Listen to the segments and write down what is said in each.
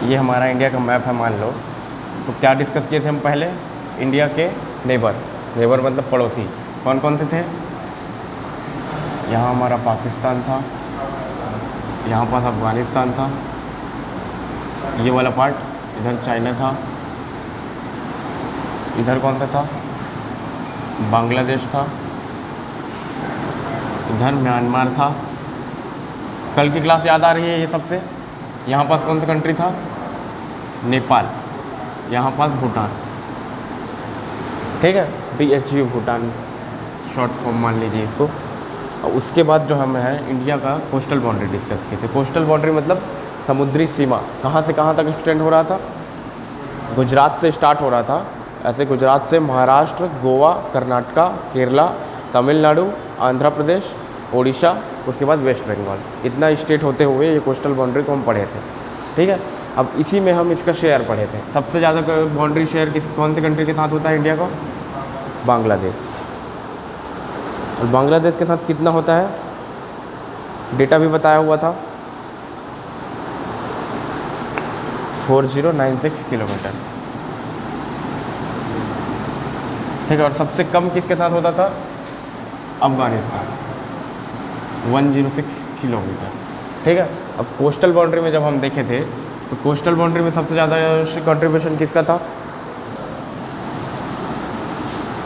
ये हमारा इंडिया का मैप है मान लो। तो क्या डिस्कस किए थे हम पहले? इंडिया के नेबर मतलब पड़ोसी कौन कौन से थे? यहाँ हमारा पाकिस्तान था, यहाँ पास अफ़गानिस्तान था, ये वाला पार्ट इधर चाइना था, इधर कौन सा था? बांग्लादेश था, इधर म्यांमार था। कल की क्लास याद आ रही है ये सबसे? यहाँ पास कौन सा कंट्री था? नेपाल, यहाँ पास भूटान, ठीक है, BHU भूटान शॉर्ट फॉर्म मान लीजिए इसको। और उसके बाद जो हम है इंडिया का कोस्टल बाउंड्री डिस्कस किए थे। कोस्टल बाउंड्री मतलब समुद्री सीमा कहाँ से कहाँ तक एक्सटेंड हो रहा था? गुजरात से स्टार्ट हो रहा था, ऐसे गुजरात से महाराष्ट्र, गोवा, कर्नाटका, केरला, तमिलनाडु, आंध्र प्रदेश, ओडिशा, उसके बाद वेस्ट बंगाल, इतना स्टेट होते हुए ये कोस्टल बाउंड्री को हम पढ़े थे, ठीक है। अब इसी में हम इसका शेयर पढ़े थे। सबसे ज़्यादा बाउंड्री शेयर कौन सी कंट्री के साथ होता है इंडिया का? बांग्लादेश। और बांग्लादेश के साथ कितना होता है? डेटा भी बताया हुआ था, 4096 किलोमीटर, ठीक है। और सबसे कम किसके साथ होता था? अफ़गानिस्तान, 106 किलोमीटर, ठीक है। अब कोस्टल बाउंड्री में जब हम देखे थे तो कोस्टल बाउंड्री में सबसे ज़्यादा कंट्रीब्यूशन किसका था?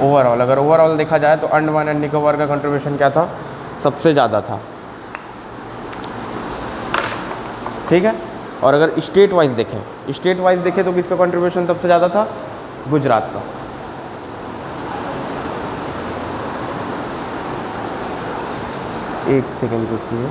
ओवरऑल, अगर ओवरऑल देखा जाए तो अंडमान एंड निकोबार का कंट्रीब्यूशन क्या था? सबसे ज़्यादा था, ठीक है। और अगर स्टेट वाइज देखें तो किसका कंट्रीब्यूशन सबसे ज़्यादा था? गुजरात का। एक सेकेंड रुकिए,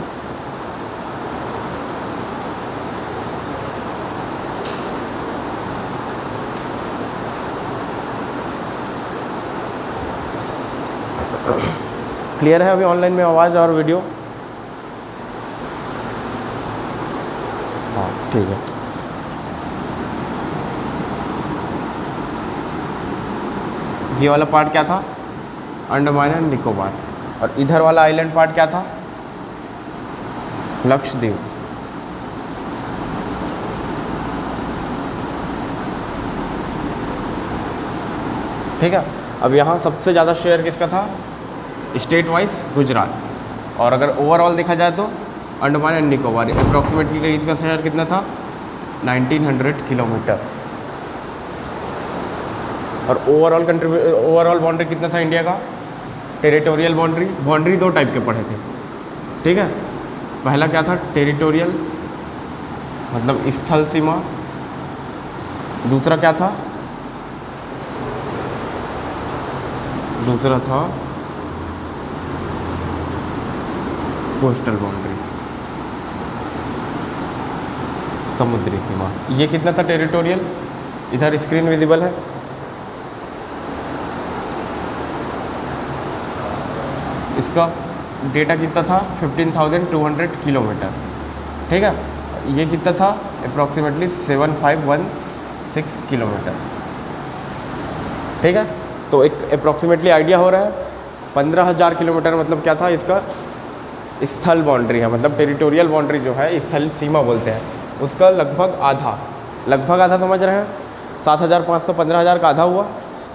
क्लियर है अभी ऑनलाइन में आवाज़ और वीडियो? हाँ ठीक है। ये वाला पार्ट क्या था? अंडमान एंड निकोबार। और इधर वाला आइलैंड पार्ट क्या था? लक्षद्वीप, ठीक है। अब यहाँ सबसे ज़्यादा शेयर किसका था? State wise Gujarat. और अगर ओवरऑल देखा जाए तो अंडमान एंड निकोबार, अप्रॉक्सीमेटली इसका शेयर कितना था? 1900 किलोमीटर। और ओवरऑल बाउंड्री कितना था इंडिया का? टेरिटोरियल बाउंड्री दो टाइप के पढ़े थे, ठीक है। पहला क्या था? टेरिटोरियल मतलब स्थल सीमा। दूसरा क्या था? दूसरा था कोस्टल बाउंड्री, समुद्री सीमा। ये कितना था टेरिटोरियल? इधर स्क्रीन विजिबल है, इसका डेटा कितना था? 15,200 किलोमीटर, ठीक है। ये कितना था? अप्रॉक्सीमेटली 7516 किलोमीटर, ठीक है। तो एक अप्रॉक्सीमेटली आइडिया हो रहा है। 15,000 किलोमीटर मतलब क्या था? इसका स्थल बाउंड्री है, मतलब टेरिटोरियल बाउंड्री जो है, स्थल सीमा बोलते हैं, उसका लगभग आधा समझ रहे हैं? 7,500 15,000 का आधा हुआ,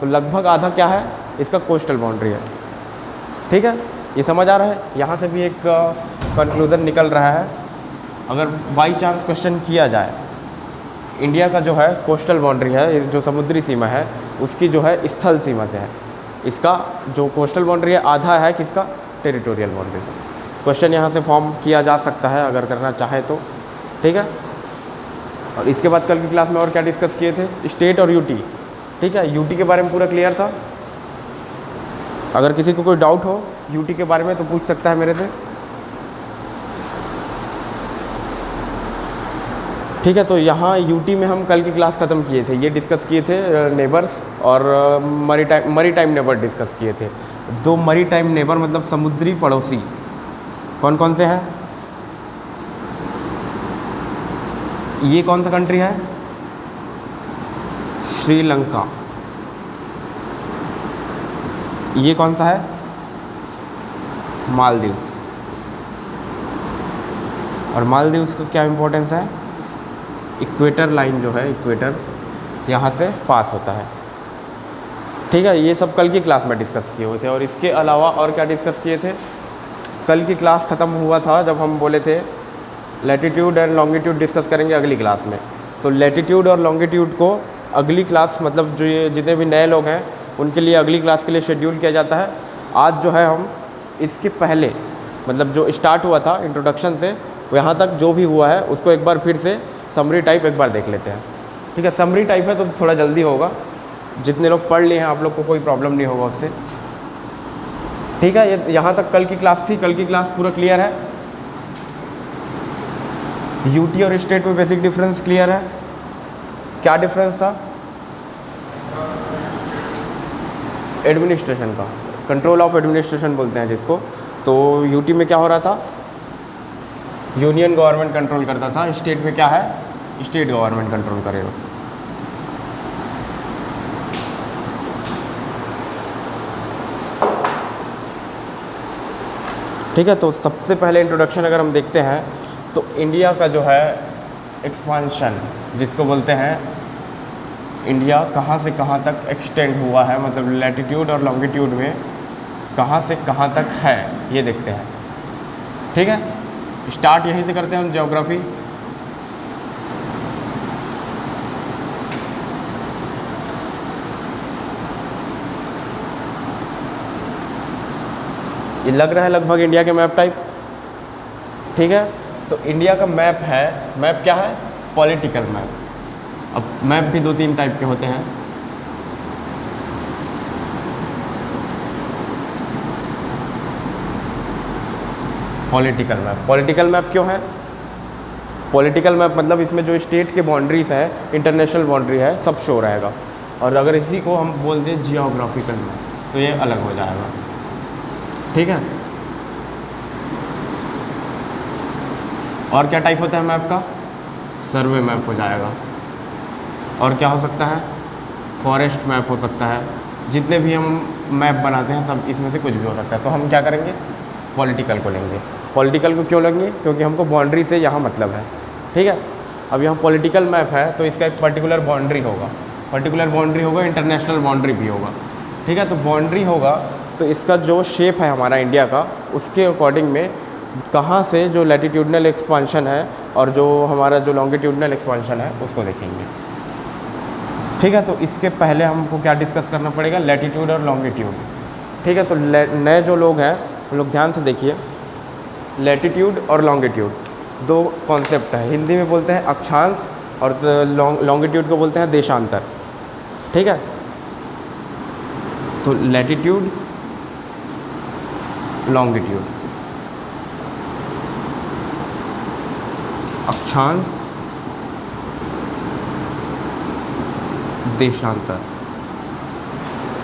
तो लगभग आधा क्या है? इसका कोस्टल बाउंड्री है, ठीक है। ये समझ आ रहा है? यहाँ से भी एक कंक्लूज़न निकल रहा है। अगर बाई चांस क्वेश्चन किया जाए, इंडिया का जो है कोस्टल बाउंड्री है, जो समुद्री सीमा है, उसकी जो है स्थल सीमा से है, इसका जो कोस्टल बाउंड्री है आधा है किसका? Territorial boundary. क्वेश्चन यहाँ से फॉर्म किया जा सकता है अगर करना चाहे तो, ठीक है। और इसके बाद कल की क्लास में और क्या डिस्कस किए थे? स्टेट और यूटी, ठीक है। यूटी के बारे में पूरा क्लियर था। अगर किसी को कोई डाउट हो यूटी के बारे में तो पूछ सकता है मेरे से, ठीक है। तो यहाँ यूटी में हम कल की क्लास ख़त्म किए थे, ये डिस्कस किए थे नेबर्स और मरी टाइम नेबर डिस्कस किए थे। दो मरी टाइम नेबर मतलब समुद्री पड़ोसी कौन कौन से हैं? ये कौन सा कंट्री है? श्रीलंका। ये कौन सा है? मालदीव्स। और मालदीव्स का क्या इम्पोर्टेंस है? इक्वेटर लाइन जो है, इक्वेटर यहाँ से पास होता है। ठीक है, ये सब कल की क्लास में डिस्कस किए हुए थे। और इसके अलावा और क्या डिस्कस किए थे, कल की क्लास ख़त्म हुआ था जब हम बोले थे लैटिट्यूड एंड लॉन्गिट्यूड डिस्कस करेंगे अगली क्लास में। तो लैटिट्यूड और लॉन्गिट्यूड को अगली क्लास, मतलब जो ये जितने भी नए लोग हैं उनके लिए अगली क्लास के लिए शेड्यूल किया जाता है। आज जो है हम इसके पहले, मतलब जो स्टार्ट हुआ था इंट्रोडक्शन से यहाँ तक जो भी हुआ है उसको एक बार फिर से समरी टाइप एक बार देख लेते हैं। ठीक है, समरी टाइप है तो थोड़ा जल्दी होगा, जितने लोग पढ़ लिए हैं आप लोग को कोई प्रॉब्लम नहीं होगा उससे। ठीक है, ये यहाँ तक कल की क्लास थी। कल की क्लास पूरा क्लियर है? यूटी और स्टेट में बेसिक डिफरेंस क्लियर है? क्या डिफरेंस था? एडमिनिस्ट्रेशन का, कंट्रोल ऑफ एडमिनिस्ट्रेशन बोलते हैं जिसको। तो यूटी में क्या हो रहा था, यूनियन गवर्नमेंट कंट्रोल करता था। स्टेट में क्या है, स्टेट गवर्नमेंट कंट्रोल करेगा। ठीक है, तो सबसे पहले इंट्रोडक्शन अगर हम देखते हैं तो इंडिया का जो है एक्सपांशन, जिसको बोलते हैं इंडिया कहाँ से कहाँ तक एक्सटेंड हुआ है, मतलब लैटिट्यूड और लॉन्गिट्यूड में कहाँ से कहाँ तक है, ये देखते हैं। ठीक है, स्टार्ट यहीं से करते हैं हम, ज्योग्राफी। ये लग रहा है लगभग इंडिया के मैप टाइप। ठीक है, तो इंडिया का मैप है, मैप क्या है, पॉलिटिकल मैप। अब मैप भी दो तीन टाइप के होते हैं। पॉलिटिकल मैप, पॉलिटिकल मैप क्यों है? पॉलिटिकल मैप मतलब इसमें जो स्टेट के बाउंड्रीज है, इंटरनेशनल बाउंड्री है, सब शो रहेगा। और अगर इसी को हम बोल दें जियोग्राफिकल मैप तो ये अलग हो जाएगा। ठीक है, और क्या टाइप होता है मैप का? सर्वे मैप हो जाएगा। और क्या हो सकता है? फॉरेस्ट मैप हो सकता है। जितने भी हम मैप बनाते हैं सब इसमें से कुछ भी हो सकता है। तो हम क्या करेंगे, पॉलिटिकल को लेंगे। पॉलिटिकल को क्यों लेंगे? क्योंकि हमको बाउंड्री से यहाँ मतलब है। ठीक है, अब यहाँ पॉलिटिकल मैप है तो इसका एक पर्टिकुलर बाउंड्री होगा, पर्टिकुलर बाउंड्री होगा, इंटरनेशनल बाउंड्री भी होगा। ठीक है, तो बाउंड्री होगा तो इसका जो शेप है हमारा इंडिया का, उसके अकॉर्डिंग में कहाँ से जो लैटिट्यूडनल एक्सपांशन है और जो हमारा जो लॉन्गिट्यूडनल एक्सपांशन है उसको देखेंगे। ठीक है, तो इसके पहले हमको क्या डिस्कस करना पड़ेगा, लैटिट्यूड और लॉन्गिट्यूड। ठीक है, तो नए जो लोग हैं वो लोग ध्यान से देखिए। लैटिट्यूड और लॉन्गिट्यूड दो कॉन्सेप्ट है। हिंदी में बोलते हैं अक्षांश और लॉन्गिट्यूड को बोलते हैं देशांतर। ठीक है, तो लैटिट्यूड, लॉन्गिट्यूड, अक्षांश, देशांतर।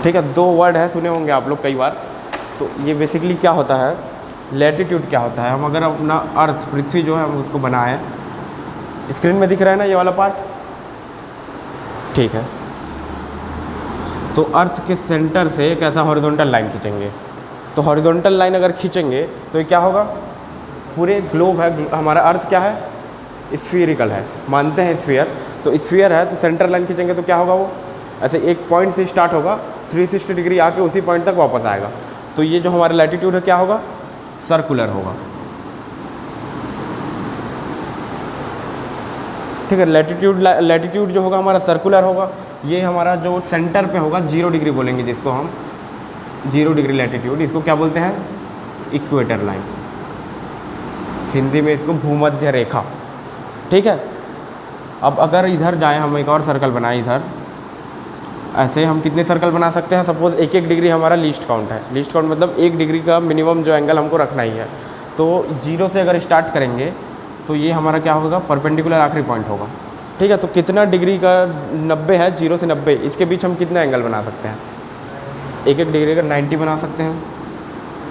ठीक है, दो वर्ड है, सुने होंगे आप लोग कई बार। तो ये बेसिकली क्या होता है, लैटिट्यूड क्या होता है, हम अगर अपना अर्थ, पृथ्वी जो है हम उसको बनाएं, स्क्रीन में दिख रहा है ना ये वाला पार्ट। ठीक है, तो अर्थ के सेंटर से एक ऐसा हॉरिजॉन्टल लाइन खींचेंगे। तो हॉरिजॉन्टल लाइन अगर खींचेंगे तो ये क्या होगा, पूरे ग्लोब है, हमारा अर्थ क्या है, स्फीयरिकल है, मानते हैं स्फीयर। तो स्फीयर है तो सेंटर लाइन खींचेंगे तो क्या होगा, वो ऐसे एक पॉइंट से स्टार्ट होगा, 360 डिग्री आके उसी पॉइंट तक वापस आएगा। तो ये जो हमारा लैटिट्यूड है क्या होगा, सर्कुलर होगा। ठीक है, लैटिट्यूड जो होगा हमारा सर्कुलर होगा। ये हमारा जो सेंटर पे होगा 0 डिग्री बोलेंगे जिसको हम, 0 डिग्री लैटिट्यूड, इसको क्या बोलते हैं, इक्वेटर लाइन। हिंदी में इसको भूमध्य रेखा। ठीक है, अब अगर इधर जाएं, हम एक और सर्कल बनाएं इधर, ऐसे हम कितने सर्कल बना सकते हैं, सपोज़ 1-1 डिग्री हमारा लीस्ट काउंट है। लीस्ट काउंट मतलब 1 डिग्री का मिनिमम जो एंगल हमको रखना ही है। तो 0 से अगर स्टार्ट करेंगे तो ये हमारा क्या होगा, परपेंडिकुलर आखिरी पॉइंट होगा। ठीक है, तो कितना डिग्री का, 90 है, 0 से 90, इसके बीच हम कितना एंगल बना सकते हैं, 1-1 डिग्री का 90 बना सकते हैं।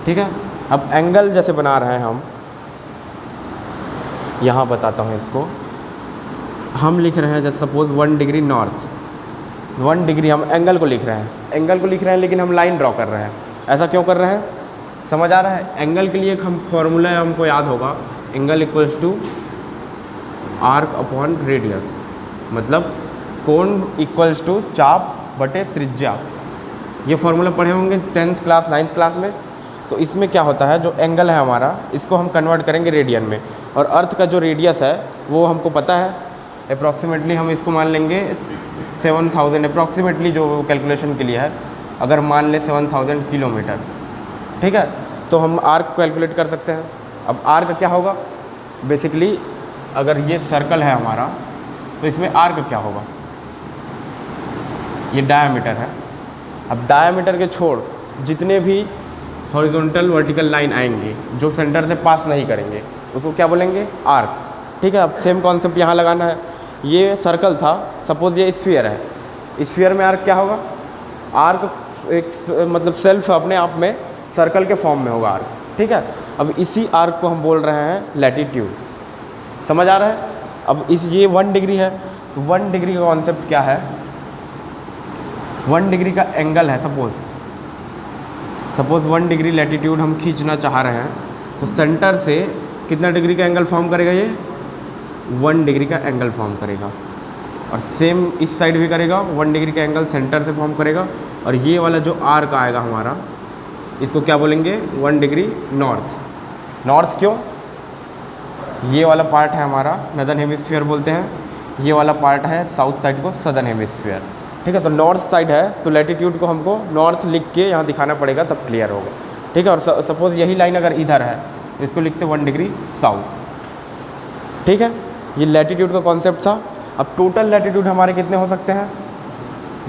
ठीक है, अब एंगल जैसे बना रहे हैं हम, यहाँ बताता हूँ इसको, हम लिख रहे हैं जैसे सपोज़ 1 डिग्री नॉर्थ, 1 डिग्री हम एंगल को लिख रहे हैं, एंगल को लिख रहे हैं लेकिन हम लाइन ड्रॉ कर रहे हैं। ऐसा क्यों कर रहे हैं, समझ आ रहा है? एंगल के लिए एक हम फॉर्मूला हमको याद होगा, angle equals to arc upon radius, मतलब कोण इक्वल्स टू चाप बटे त्रिज्या। ये फॉर्मूला पढ़े होंगे 10th क्लास 9th क्लास में। तो इसमें क्या होता है, जो एंगल है हमारा, इसको हम कन्वर्ट करेंगे रेडियन में, और अर्थ का जो रेडियस है वो हमको पता है अप्रॉक्सीमेटली, हम इसको मान लेंगे 7000 अप्रॉक्सीमेटली, जो कैलकुलेशन के लिए है, अगर मान ले 7000 किलोमीटर, ठीक है। तो हम आर्क कैलकुलेट कर सकते हैं। अब आर्क क्या होगा, बेसिकली अगर ये सर्कल है हमारा तो इसमें आर्क क्या होगा, ये डायामीटर है। अब डायामीटर के छोड़ जितने भी हॉरिजॉन्टल वर्टिकल लाइन आएंगे जो सेंटर से पास नहीं करेंगे उसको क्या बोलेंगे, आर्क, ठीक है। अब सेम कॉन्सेप्ट यहाँ लगाना है। ये सर्कल था, सपोज ये स्फीयर है, स्फीयर में आर्क क्या होगा, आर्क एक मतलब सेल्फ अपने आप में सर्कल के फॉर्म में होगा आर्क, ठीक है। अब इसी आर्क को हम बोल रहे हैं लैटिट्यूड, समझ आ रहा है। अब इस ये 1 डिग्री है, तो 1 डिग्री का कॉन्सेप्ट क्या है, 1 डिग्री का एंगल है। सपोज 1 डिग्री लैटिट्यूड हम खींचना चाह रहे हैं, तो सेंटर से कितना डिग्री का एंगल फॉर्म करेगा, ये 1 डिग्री का एंगल फॉर्म करेगा। और सेम इस साइड भी करेगा, 1 डिग्री का एंगल सेंटर से फॉर्म करेगा। और ये वाला जो आर्क आएगा हमारा, इसको क्या बोलेंगे, 1 डिग्री नॉर्थ। नॉर्थ क्यों, ये वाला पार्ट है हमारा नदर्न हेमिस्फीयर बोलते हैं, ये वाला पार्ट है साउथ साइड को सदर्न हेमिस्फीयर, ठीक है। तो नॉर्थ साइड है, तो लैटिट्यूड को हमको नॉर्थ लिख के यहाँ दिखाना पड़ेगा, तब क्लियर होगा, ठीक है। और सपोज यही लाइन अगर इधर है तो इसको लिखते 1 डिग्री साउथ, ठीक है। ये लैटिट्यूड का कॉन्सेप्ट था। अब टोटल लैटिट्यूड हमारे कितने हो सकते हैं,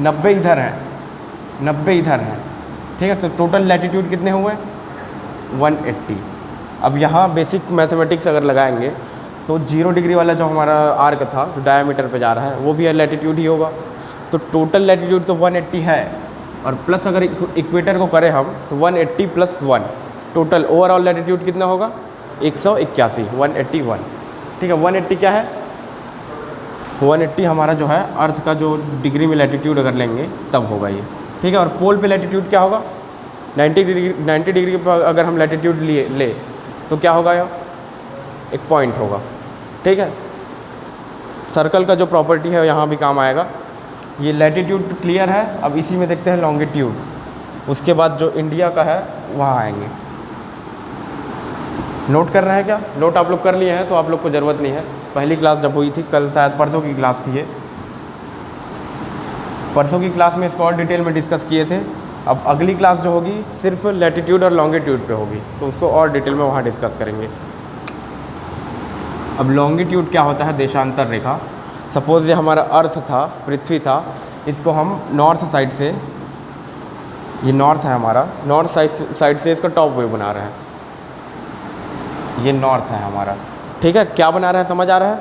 90 इधर है, 90 इधर है, ठीक है। तो टोटल लैटिट्यूड कितने हुए, 180। अब यहाँ बेसिक मैथमेटिक्स अगर लगाएंगे तो 0 डिग्री वाला जो हमारा आर्क था, जो डायमीटर पे जा रहा है, वो भी लैटिट्यूड ही होगा। तो टोटल लैटिट्यूड तो 180 है, और प्लस अगर इक्वेटर को करें हम तो 180 + 1, टोटल ओवरऑल लैटिट्यूड कितना होगा, 181, 181, ठीक है। 180 क्या है, 180 हमारा जो है अर्थ का जो डिग्री में लैटिट्यूड अगर लेंगे तब होगा ये, ठीक है। और पोल पे लैटिट्यूड क्या होगा, 90 डिग्री पर अगर हम लैटिट्यूड ले तो क्या होगा, यह एक पॉइंट होगा, ठीक है। सर्कल का जो प्रॉपर्टी है यहाँ भी काम आएगा। ये लैटिट्यूड क्लियर है। अब इसी में देखते हैं लॉन्गिट्यूड, उसके बाद जो इंडिया का है वहाँ आएंगे। नोट कर रहे हैं क्या, नोट आप लोग कर लिए हैं तो आप लोग को ज़रूरत नहीं है, पहली क्लास जब हुई थी, कल शायद परसों की क्लास थी ये, परसों की क्लास में इसको और डिटेल में डिस्कस किए थे। अब अगली क्लास जो होगी सिर्फ लैटिट्यूड और लॉन्गिट्यूड पे होगी, तो उसको और डिटेल में वहाँ डिस्कस करेंगे। अब लॉन्गिट्यूड क्या होता है, देशांतर रेखा। सपोज़ ये हमारा अर्थ था, पृथ्वी था, इसको हम नॉर्थ साइड से, ये नॉर्थ है हमारा, नॉर्थ साइड से इसका टॉप व्यू बना रहे हैं, ये नॉर्थ है हमारा, ठीक है। क्या बना रहे हैं, समझ आ रहा है,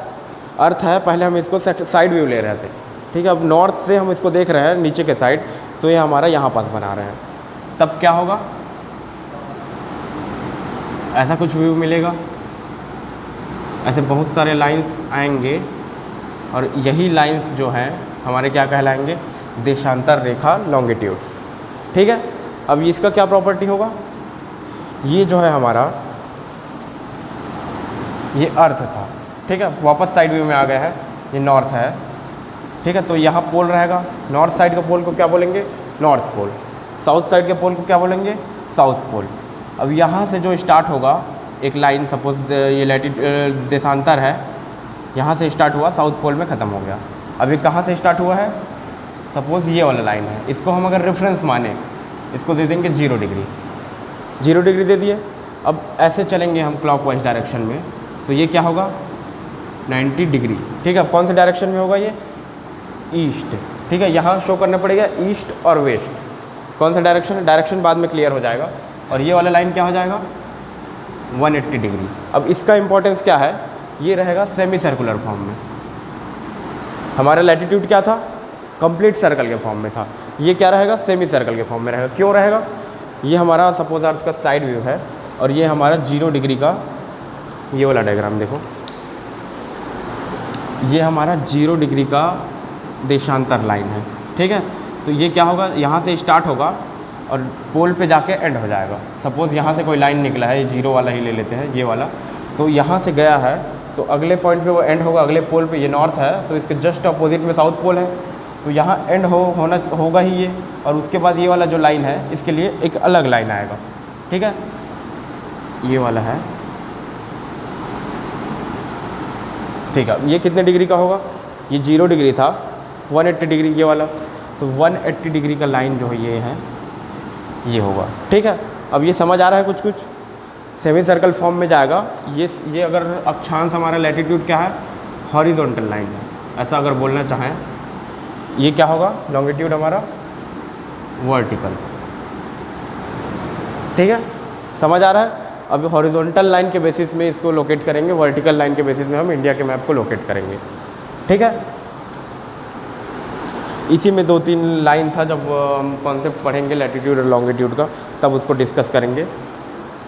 अर्थ है, पहले हम इसको साइड व्यू ले रहे थे, ठीक है। अब नॉर्थ से हम इसको देख रहे हैं नीचे के साइड, तो ये हमारा यहाँ पास बना रहे हैं, तब क्या होगा, ऐसा कुछ व्यू मिलेगा। ऐसे बहुत सारे लाइंस आएंगे और यही लाइंस जो हैं हमारे क्या कहलाएंगे, देशांतर रेखा, लॉन्गिट्यूड्स, ठीक है। अब इसका क्या प्रॉपर्टी होगा, ये जो है हमारा, ये अर्थ था, ठीक है, वापस साइड व्यू में आ गया है, ये नॉर्थ है, ठीक है। तो यहाँ पोल रहेगा, नॉर्थ साइड के पोल को क्या बोलेंगे, नॉर्थ पोल, साउथ साइड के पोल को क्या बोलेंगे, साउथ पोल। अब यहाँ से जो स्टार्ट होगा एक लाइन, सपोज ये देशांतर है, यहाँ से स्टार्ट हुआ, साउथ पोल में ख़त्म हो गया। अब ये कहाँ से स्टार्ट हुआ है, सपोज़ ये वाला लाइन है, इसको हम अगर रेफरेंस माने, इसको दे देंगे 0 डिग्री, 0 डिग्री दे दिए। अब ऐसे चलेंगे हम क्लॉकवाइज डायरेक्शन में, तो ये क्या होगा, 90 डिग्री, ठीक है। कौन से डायरेक्शन में होगा, ये ईस्ट, ठीक है। यहाँ शो करना पड़ेगा ईस्ट और वेस्ट, कौन सा डायरेक्शन है, डायरेक्शन बाद में क्लियर हो जाएगा। और ये वाला लाइन क्या हो जाएगा, 180 डिग्री। अब इसका इंपॉर्टेंस क्या है, ये रहेगा सेमी सर्कुलर फॉर्म में। हमारा लैटिट्यूड क्या था, कंप्लीट सर्कल के फॉर्म में था, ये क्या रहेगा, सेमी सर्कल के फॉर्म में रहेगा। क्यों रहेगा, ये हमारा सपोज अर्थ का साइड व्यू है, और ये हमारा 0 डिग्री का, ये वाला डायग्राम देखो, ये हमारा 0 डिग्री का देशांतर लाइन है, ठीक है। तो ये क्या होगा, यहाँ से स्टार्ट होगा और पोल पे जाके एंड हो जाएगा। सपोज़ यहाँ से कोई लाइन निकला है, ये 0 वाला ही ले लेते हैं, ये वाला, तो यहाँ से गया है तो अगले पॉइंट पे वो एंड होगा, अगले पोल पे ये नॉर्थ है, तो इसके जस्ट अपोजिट में साउथ पोल है, तो यहाँ एंड होगा ही ये, और उसके बाद ये वाला जो लाइन है इसके लिए एक अलग लाइन आएगा, ठीक है। ये वाला है, ठीक है। ये कितने डिग्री का होगा, ये 0 डिग्री था, 180 डिग्री ये वाला, तो 180 डिग्री का लाइन जो है ये है, ये होगा, ठीक है। अब ये समझ आ रहा है कुछ कुछ, सेमी सर्कल फॉर्म में जाएगा। ये अगर अक्षांश हमारा लैटिट्यूड क्या है, हॉरिजॉन्टल लाइन है, ऐसा अगर बोलना चाहें। ये क्या होगा, लॉन्गिट्यूड हमारा वर्टिकल, ठीक है, समझ आ रहा है। अब हॉरिजॉन्टल लाइन के बेसिस में इसको लोकेट करेंगे, वर्टिकल लाइन के बेसिस में हम इंडिया के मैप को लोकेट करेंगे, ठीक है। इसी में 2-3 लाइन था, जब हम कॉन्सेप्ट पढ़ेंगे लैटिट्यूड और लॉन्गिट्यूड का तब उसको डिस्कस करेंगे।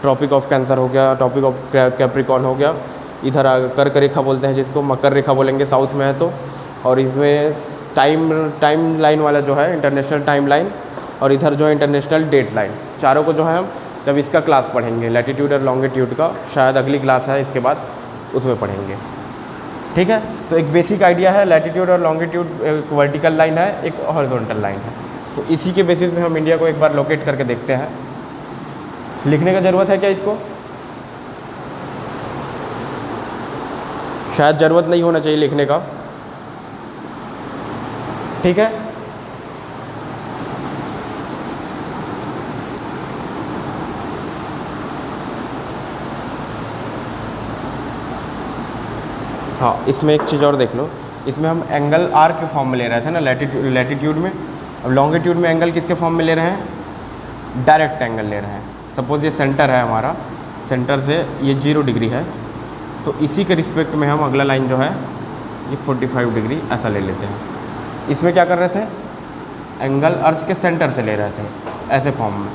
ट्रॉपिक ऑफ कैंसर हो गया, ट्रॉपिक ऑफ कैप्रिकॉर्न हो गया, इधर कर्क रेखा बोलते हैं जिसको, मकर रेखा बोलेंगे साउथ में है तो, और इसमें टाइम लाइन वाला जो है इंटरनेशनल टाइम लाइन, और इधर जो है इंटरनेशनल डेट लाइन, चारों को जो है हम जब इसका क्लास पढ़ेंगे लैटिट्यूड और लॉन्गिट्यूड का, शायद अगली क्लास है इसके बाद, उसमें पढ़ेंगे, ठीक है। तो एक बेसिक आइडिया है, लैटिट्यूड और लॉन्गिट्यूड एक वर्टिकल लाइन है, एक हॉरिजॉन्टल लाइन है, तो इसी के बेसिस में हम इंडिया को एक बार लोकेट करके देखते हैं। लिखने का ज़रूरत है क्या इसको, शायद ज़रूरत नहीं होना चाहिए लिखने का, ठीक है। हाँ, इसमें एक चीज़ और देख लो, इसमें हम एंगल आर के फॉर्म में ले रहे थे ना लैटिट्यूड में, अब लॉन्गिट्यूड में एंगल किसके फॉर्म में ले रहे हैं, डायरेक्ट एंगल ले रहे हैं। सपोज ये सेंटर है हमारा, सेंटर से ये 0 डिग्री है, तो इसी के रिस्पेक्ट में हम अगला लाइन जो है ये 45 डिग्री ऐसा ले लेते हैं। इसमें क्या कर रहे थे, एंगल अर्थ के सेंटर से ले रहे थे ऐसे फॉर्म में,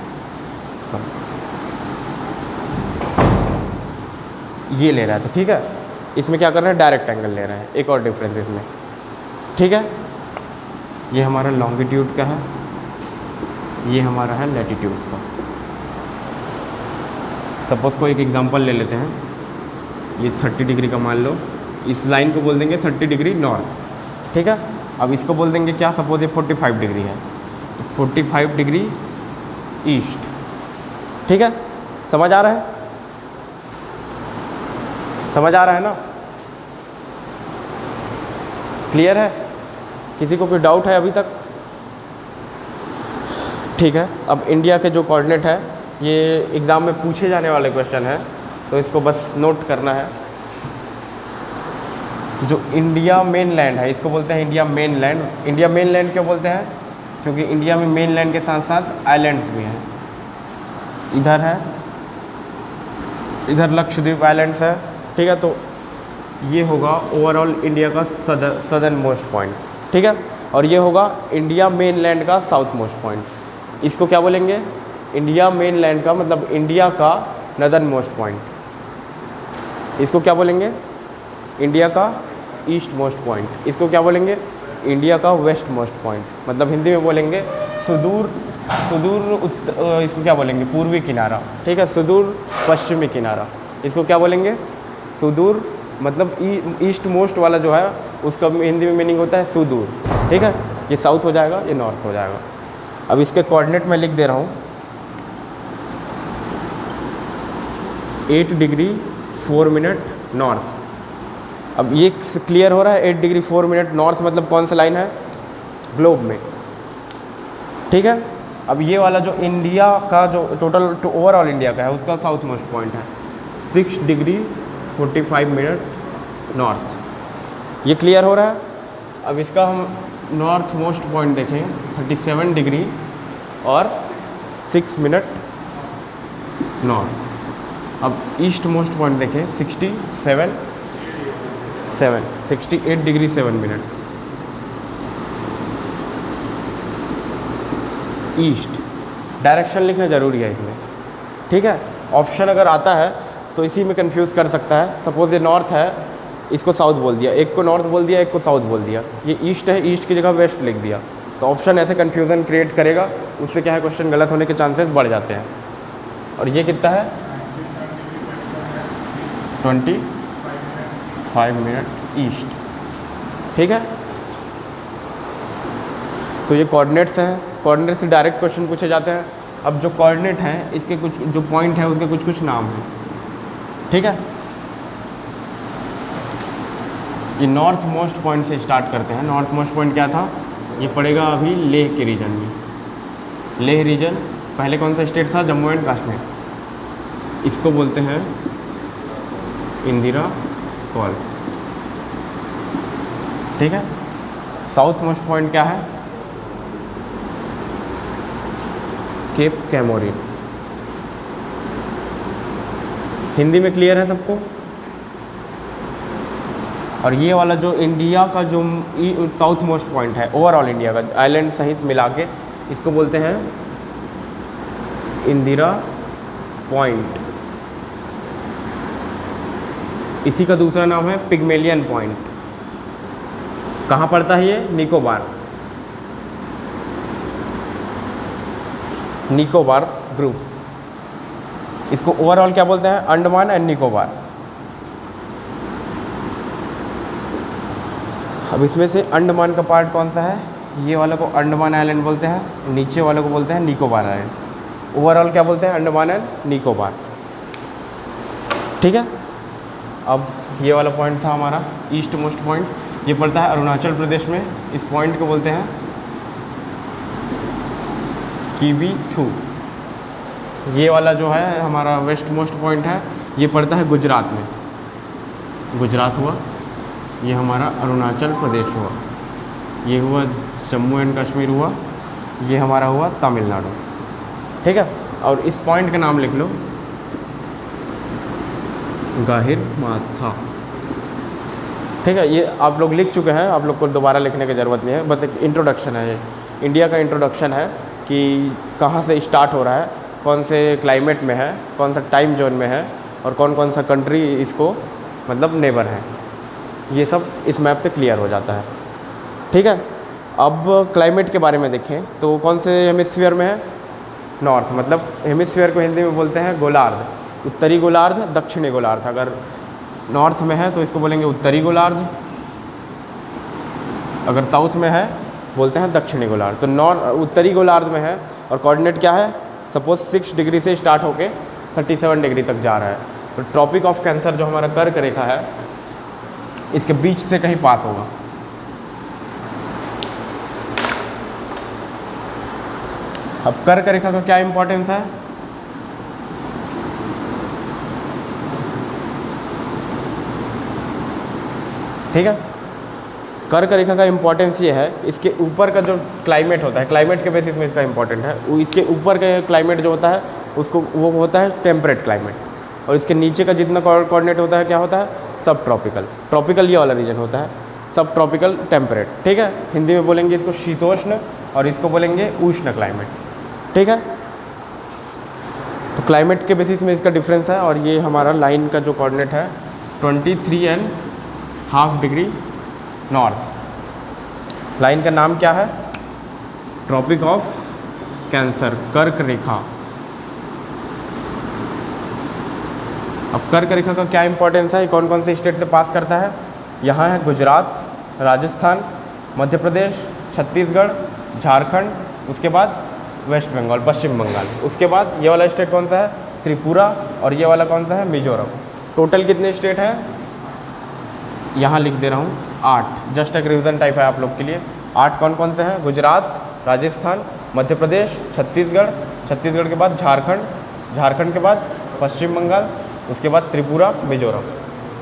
ये ले रहे थे, ठीक है। इसमें क्या कर रहे हैं, डायरेक्ट एंगल ले रहे हैं, एक और डिफरेंस इसमें, ठीक है। ये हमारा लॉन्गिट्यूड का है, ये हमारा है लैटिट्यूड का। सपोज को एक एग्जांपल ले लेते हैं, ये 30 डिग्री का मान लो, इस लाइन को बोल देंगे 30 डिग्री नॉर्थ, ठीक है। अब इसको बोल देंगे क्या, सपोज ये 45 डिग्री है, तो 45 डिग्री ईस्ट, ठीक है। समझ आ रहा है, समझ आ रहा है ना, क्लियर है, किसी को कोई डाउट है अभी तक, ठीक है। अब इंडिया के जो कोऑर्डिनेट है, ये एग्ज़ाम में पूछे जाने वाले क्वेश्चन है, तो इसको बस नोट करना है। जो इंडिया मेन लैंड है, इसको बोलते हैं India main land. India main land क्यों बोलते हैं, क्योंकि इंडिया में मेन लैंड के साथ साथ आइलैंड्स भी हैं। इधर है, इधर लक्षद्वीप आइलैंड्स है, ठीक है। तो ये होगा ओवरऑल इंडिया का सदर्न मोस्ट पॉइंट, ठीक है। और ये होगा इंडिया मेन लैंड का साउथ मोस्ट पॉइंट। इसको क्या बोलेंगे, इंडिया मेन लैंड का मतलब इंडिया का नदर्न मोस्ट पॉइंट। इसको क्या बोलेंगे, इंडिया का ईस्ट मोस्ट पॉइंट। इसको क्या बोलेंगे, इंडिया का वेस्ट मोस्ट पॉइंट। मतलब हिंदी में बोलेंगे सुदूर इसको क्या बोलेंगे, पूर्वी किनारा, ठीक है। सुदूर पश्चिमी किनारा, इसको क्या बोलेंगे, सुदूर मतलब ईस्ट मोस्ट वाला जो है उसका हिंदी में मीनिंग होता है सुदूर, ठीक है। ये साउथ हो जाएगा, ये नॉर्थ हो जाएगा। अब इसके कोऑर्डिनेट मैं लिख दे रहा हूँ, 8 डिग्री 4 मिनट नॉर्थ। अब ये क्लियर हो रहा है, 8 डिग्री 4 मिनट नॉर्थ मतलब कौन सा लाइन है, ग्लोब में, ठीक है। अब ये वाला जो इंडिया का जो टोटल ओवरऑल इंडिया का है उसका साउथ मोस्ट पॉइंट है 6 डिग्री 45 मिनट नॉर्थ। ये क्लियर हो रहा है। अब इसका हम नॉर्थ मोस्ट पॉइंट देखें 37 डिग्री और 6 मिनट नॉर्थ। अब ईस्ट मोस्ट पॉइंट देखें 68 डिग्री 7 मिनट ईस्ट। डायरेक्शन लिखना ज़रूरी है इसमें, ठीक है। ऑप्शन अगर आता है तो इसी में कंफ्यूज कर सकता है। सपोज ये नॉर्थ है, इसको साउथ बोल दिया, एक को नॉर्थ बोल दिया, एक को साउथ बोल दिया। ये ईस्ट है, ईस्ट की जगह वेस्ट लिख दिया, तो ऑप्शन ऐसे कन्फ्यूज़न क्रिएट करेगा। उससे क्या है, क्वेश्चन गलत होने के चांसेस बढ़ जाते हैं। और ये कितना है 5 मिनट ईस्ट। ठीक है, तो ये कोऑर्डिनेट्स हैं। कोऑर्डिनेट से डायरेक्ट क्वेश्चन पूछे जाते हैं। अब जो कोऑर्डिनेट हैं इसके कुछ जो पॉइंट है उसके कुछ कुछ नाम हैं। ठीक है, ये नॉर्थ मोस्ट पॉइंट से स्टार्ट करते हैं। नॉर्थ मोस्ट पॉइंट क्या था, ये पड़ेगा अभी लेह के रीजन में। लेह रीजन पहले कौन सा स्टेट था, जम्मू एंड कश्मीर। इसको बोलते हैं इंदिरा कॉल। ठीक है, साउथ मोस्ट पॉइंट क्या है, केप कैमोरिन। हिंदी में क्लियर है सबको। और ये वाला जो इंडिया का जो साउथ मोस्ट पॉइंट है ओवरऑल इंडिया का आइलैंड सहित मिला के, इसको बोलते हैं इंदिरा पॉइंट। इसी का दूसरा नाम है पिग्मेलियन पॉइंट। कहाँ पड़ता है ये, निकोबार, निकोबार ग्रुप। इसको ओवरऑल क्या बोलते हैं, अंडमान एंड निकोबार। अब इसमें से अंडमान का पार्ट कौन सा है, ये वाले को अंडमान आइलैंड बोलते हैं, नीचे वाले को बोलते हैं निकोबार आइलैंड। ओवरऑल क्या बोलते हैं, अंडमान एंड निकोबार। ठीक है, अब ये वाला पॉइंट था हमारा ईस्ट मोस्ट पॉइंट, ये पड़ता है अरुणाचल प्रदेश में। इस पॉइंट को बोलते हैं किबीथू। ये वाला जो है हमारा वेस्ट मोस्ट पॉइंट है, ये पड़ता है गुजरात में। गुजरात हुआ, ये हमारा अरुणाचल प्रदेश हुआ, ये हुआ जम्मू एंड कश्मीर हुआ, ये हमारा हुआ तमिलनाडु। ठीक है, और इस पॉइंट का नाम लिख लो गाहिर माथा। ठीक है, ये आप लोग लिख चुके हैं, आप लोग को दोबारा लिखने की ज़रूरत नहीं है, बस एक इंट्रोडक्शन है। ये इंडिया का इंट्रोडक्शन है कि कहाँ से स्टार्ट हो रहा है, कौन से क्लाइमेट में है, कौन सा टाइम जोन में है, और कौन कौन सा कंट्री इसको मतलब नेबर है। ये सब इस मैप से क्लियर हो जाता है। ठीक है, अब क्लाइमेट के बारे में देखें तो कौन से हेमिस्फीयर में है, नॉर्थ। मतलब हेमिस्फीयर को हिंदी में बोलते हैं गोलार्ध, उत्तरी गोलार्ध, दक्षिणी गोलार्ध। अगर नॉर्थ में है तो इसको बोलेंगे उत्तरी गोलार्ध, अगर साउथ में है बोलते हैं दक्षिणी गोलार्ध। तो उत्तरी गोलार्ध में है और कोऑर्डिनेट क्या है, सपोज 6 डिग्री से स्टार्ट होके 37 डिग्री तक जा रहा है। तो ट्रॉपिक ऑफ कैंसर जो हमारा कर्क रेखा है, इसके बीच से कहीं पास होगा। अब कर्क रेखा का क्या इंपॉर्टेंस है, ठीक है, कर्क रेखा का इंपॉर्टेंस ये है, इसके ऊपर का जो क्लाइमेट होता है, क्लाइमेट के बेसिस में इसका इंपॉर्टेंट है। इसके ऊपर का क्लाइमेट जो होता है उसको वो होता है टेम्परेट क्लाइमेट, और इसके नीचे का जितना कोऑर्डिनेट होता है क्या होता है, सब ट्रॉपिकल। ट्रॉपिकल ये वाला रीजन होता है, सब ट्रॉपिकल टेम्परेट। ठीक है, हिंदी में बोलेंगे इसको शीतोष्ण और इसको बोलेंगे उष्ण क्लाइमेट। ठीक है, तो क्लाइमेट के बेसिस में इसका डिफरेंस है। और ये हमारा लाइन का जो कोऑर्डिनेट है 23.5 डिग्री नॉर्थ। लाइन का नाम क्या है, ट्रॉपिक ऑफ कैंसर, कर्क रेखा। अब कर्क रेखा का क्या इंपॉर्टेंस है, कौन कौन से स्टेट से पास करता है, यहाँ है गुजरात, राजस्थान, मध्य प्रदेश, छत्तीसगढ़, झारखंड, उसके बाद वेस्ट बंगाल, पश्चिम बंगाल। उसके बाद ये वाला स्टेट कौन सा है, त्रिपुरा, और ये वाला कौन सा है, मिजोरम। टोटल कितने स्टेट हैं, यहाँ लिख दे रहा हूँ 8, जस्ट एक रिविजन टाइप है आप लोग के लिए। 8 कौन कौन से हैं, गुजरात, राजस्थान, मध्य प्रदेश, छत्तीसगढ़, छत्तीसगढ़ के बाद झारखंड, झारखंड के बाद पश्चिम बंगाल, उसके बाद त्रिपुरा, मिजोरम।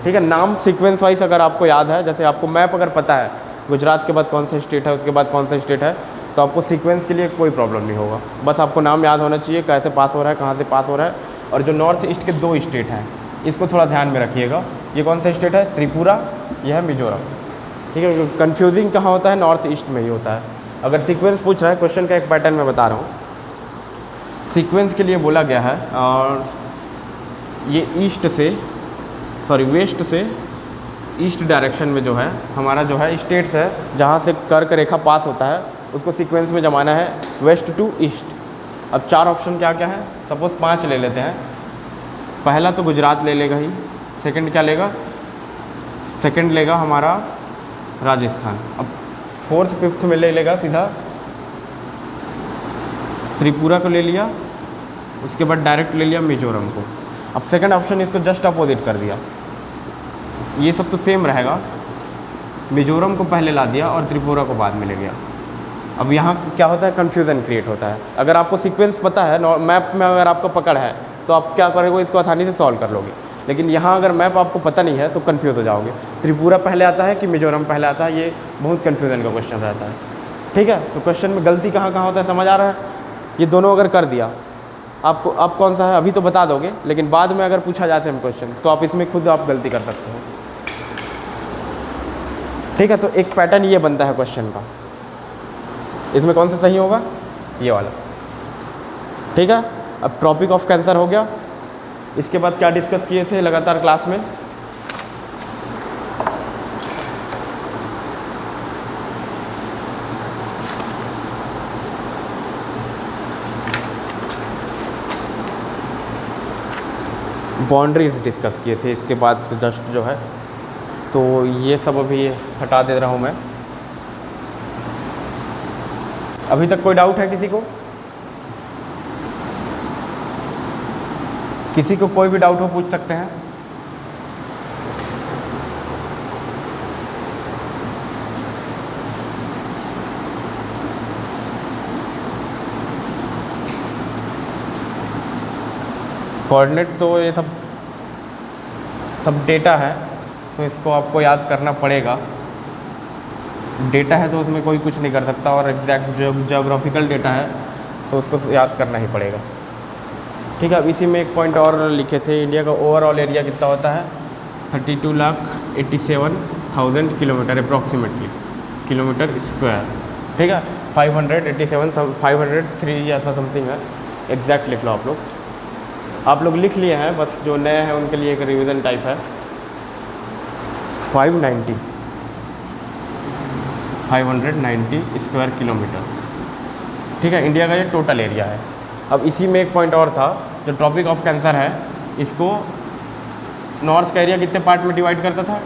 ठीक है, नाम सीक्वेंस वाइज अगर आपको याद है, जैसे आपको मैप अगर पता है गुजरात के बाद कौन सा स्टेट है, उसके बाद कौन सा स्टेट है, तो आपको सीक्वेंस के लिए कोई प्रॉब्लम नहीं होगा। बस आपको नाम याद होना चाहिए, कैसे पास हो रहा है, कहाँ से पास हो रहा है। और जो नॉर्थ ईस्ट के 2 स्टेट हैं, इसको थोड़ा ध्यान में रखिएगा। ये कौन सा स्टेट है, त्रिपुरा, यह है मिजोरम। ठीक है, कन्फ्यूजिंग कहाँ होता है, नॉर्थ ईस्ट में ही होता है। अगर सीक्वेंस पूछ रहा है, क्वेश्चन का एक पैटर्न मैं बता रहा हूँ। सीक्वेंस के लिए बोला गया है, और ये वेस्ट से ईस्ट डायरेक्शन में जो है हमारा जो है स्टेट्स है, जहाँ से कर्क रेखा पास होता है, उसको सीक्वेंस में जमाना है वेस्ट टू ईस्ट। अब 4 ऑप्शन क्या क्या है, सपोज 5 ले लेते हैं। पहला तो गुजरात ले लेगा ही, सेकंड क्या लेगा, सेकंड लेगा हमारा राजस्थान। अब फोर्थ फिफ्थ में ले लेगा सीधा त्रिपुरा को ले लिया, उसके बाद डायरेक्ट ले लिया मिजोरम को। अब सेकंड ऑप्शन इसको जस्ट अपोजिट कर दिया, ये सब तो सेम रहेगा, मिजोरम को पहले ला दिया और त्रिपुरा को बाद में ले गया। अब यहाँ क्या होता है, कन्फ्यूज़न क्रिएट होता है। अगर आपको सीक्वेंस पता है, मैप में अगर आपको पकड़ है तो आप क्या करोगे, इसको आसानी से सॉल्व कर लोगे। लेकिन यहाँ अगर मैप आपको पता नहीं है तो कन्फ्यूज़ हो जाओगे, त्रिपुरा पहले आता है कि मिजोरम पहले आता है, ये बहुत कन्फ्यूज़न का क्वेश्चन रहता है। ठीक है, तो क्वेश्चन में गलती कहाँ कहाँ होता है समझ आ रहा है। ये दोनों अगर कर दिया आपको, आप कौन सा है अभी तो बता दोगे, लेकिन बाद में अगर पूछा जाए हम क्वेश्चन तो आप इसमें खुद आप गलती कर सकते हो। ठीक है, तो एक पैटर्न ये बनता है क्वेश्चन का, इसमें कौन सा सही होगा, ये वाला। ठीक है, अब ट्रॉपिक ऑफ कैंसर हो गया। इसके बाद क्या डिस्कस किए थे लगातार क्लास में, बाउंड्रीज डिस्कस किए थे। इसके बाद जस्ट जो है तो ये सब अभी हटा दे रहा हूँ मैं। अभी तक कोई डाउट है किसी को? किसी को कोई भी डाउट हो पूछ सकते हैं। कोऑर्डिनेट तो ये सब डेटा है, तो इसको आपको याद करना पड़ेगा। डेटा है तो उसमें कोई कुछ नहीं कर सकता, और एग्जैक्ट ज्योग्राफिकल डेटा है तो उसको याद करना ही पड़ेगा। ठीक है, अब इसी में एक पॉइंट और लिखे थे, इंडिया का ओवरऑल एरिया कितना होता है, 32,87,000 किलोमीटर अप्रॉक्सीमेटली, किलोमीटर स्क्वायर। ठीक है, 503 ऐसा समथिंग है, एग्जैक्ट लिख लो आप लोग लिख लिए हैं, बस जो नए हैं उनके लिए एक रिवीजन टाइप है। 590 स्क्वायर किलोमीटर। ठीक है, इंडिया का ये टोटल एरिया है। अब इसी में एक पॉइंट और था, जो ट्रॉपिक ऑफ कैंसर है, इसको नॉर्थ का एरिया कितने पार्ट में डिवाइड करता था,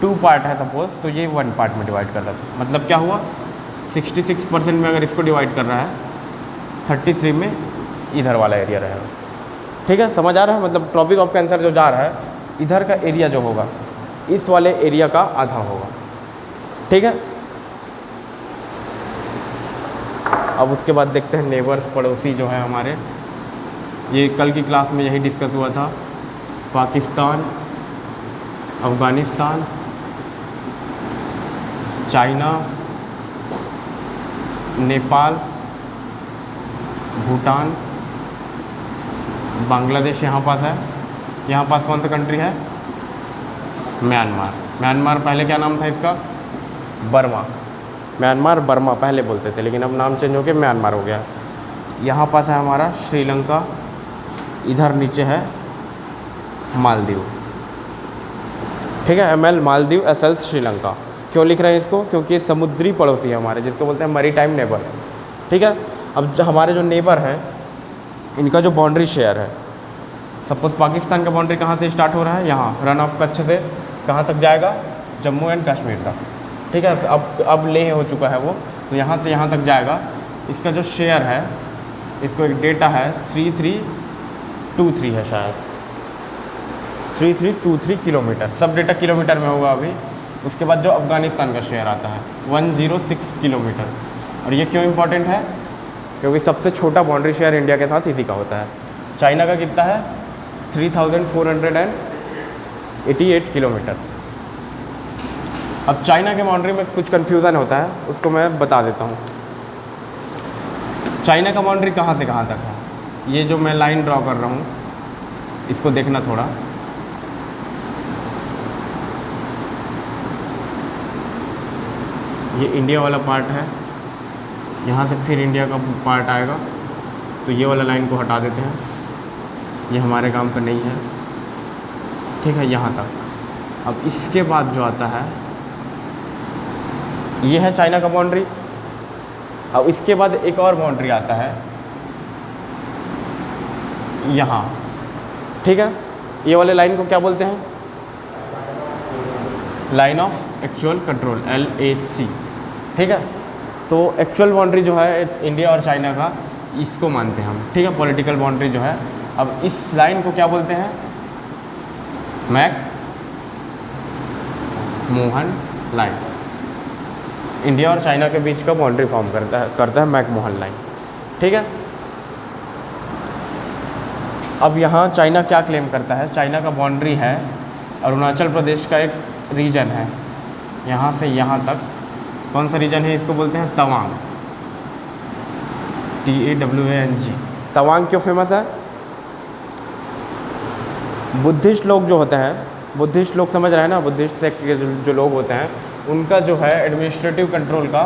2 पार्ट है सपोज, तो ये 1 पार्ट में डिवाइड करता था। मतलब क्या हुआ, 66% में अगर इसको डिवाइड कर रहा है, 33 में इधर वाला एरिया रहेगा। ठीक है, समझ आ रहा है, मतलब ट्रॉपिक ऑफ कैंसर जो जा रहा है, इधर का एरिया जो होगा इस वाले एरिया का आधा होगा। ठीक है, अब उसके बाद देखते हैं नेबर्स, पड़ोसी जो है हमारे, ये कल की क्लास में यही डिस्कस हुआ था। पाकिस्तान, अफ़गानिस्तान, चाइना, नेपाल, भूटान, बांग्लादेश यहाँ पास है। यहाँ पास कौन सा कंट्री है, म्यांमार। म्यांमार पहले क्या नाम था इसका, बर्मा। म्यांमार बर्मा पहले बोलते थे, लेकिन अब नाम चेंज हो के म्यांमार हो गया। यहाँ पास है हमारा श्रीलंका, इधर नीचे है मालदीव। ठीक है, ML मालदीव, SL श्रीलंका। क्यों लिख रहे हैं इसको, क्योंकि समुद्री पड़ोसी है हमारे, जिसको बोलते हैं मरी टाइम नेबर। ठीक है, अब जो हमारे जो नेबर हैं, इनका जो बाउंड्री शेयर है, सपोज पाकिस्तान का बाउंड्री कहाँ से स्टार्ट हो रहा है, यहाँ रन ऑफ कच्छ से कहाँ तक जाएगा, जम्मू एंड कश्मीर तक। ठीक है, अब लेह हो चुका है वो, तो यहाँ से यहाँ तक जाएगा। इसका जो शेयर है, इसको एक डेटा है 3323 है शायद, 3323 किलोमीटर। सब डेटा किलोमीटर में होगा अभी। उसके बाद जो अफ़गानिस्तान का शेयर आता है 106 किलोमीटर। और ये क्यों इम्पोर्टेंट है, क्योंकि सबसे छोटा बाउंड्री शेयर इंडिया के साथ इसी का होता है। चाइना का कितना है, 3488 किलोमीटर। अब चाइना के बाउंड्री में कुछ कन्फ्यूज़न होता है, उसको मैं बता देता हूँ। चाइना का बाउंड्री कहाँ से कहाँ तक है, ये जो मैं लाइन ड्रॉ कर रहा हूँ, इसको देखना थोड़ा। ये इंडिया वाला पार्ट है, यहाँ से फिर इंडिया का पार्ट आएगा, तो ये वाला लाइन को हटा देते हैं, ये हमारे काम का नहीं है। ठीक है, यहाँ तक। अब इसके बाद जो आता है, ये है चाइना का बाउंड्री। अब इसके बाद एक और बाउंड्री आता है यहाँ। ठीक है, ये वाले लाइन को क्या बोलते हैं, line of actual control LAC, ठीक है। तो एक्चुअल बाउंड्री जो है इंडिया और चाइना का, इसको मानते हैं हम, ठीक है, पॉलिटिकल बाउंड्री जो है। अब इस लाइन को क्या बोलते हैं? McMahon line. इंडिया और चाइना के बीच का बाउंड्री फॉर्म करता है मैक मोहन लाइन, ठीक है। अब यहाँ चाइना क्या क्लेम करता है? चाइना का बाउंड्री है अरुणाचल प्रदेश का एक रीजन है, यहाँ से यहाँ तक। कौन सा रीजन है? इसको बोलते हैं तवांग, TAWANG। तवांग क्यों फेमस है? बुद्धिस्ट लोग जो होते हैं, बुद्धिस्ट लोग समझ रहे हैं ना, बुद्धिस्ट सेक्ट के जो लोग होते हैं, उनका जो है एडमिनिस्ट्रेटिव कंट्रोल का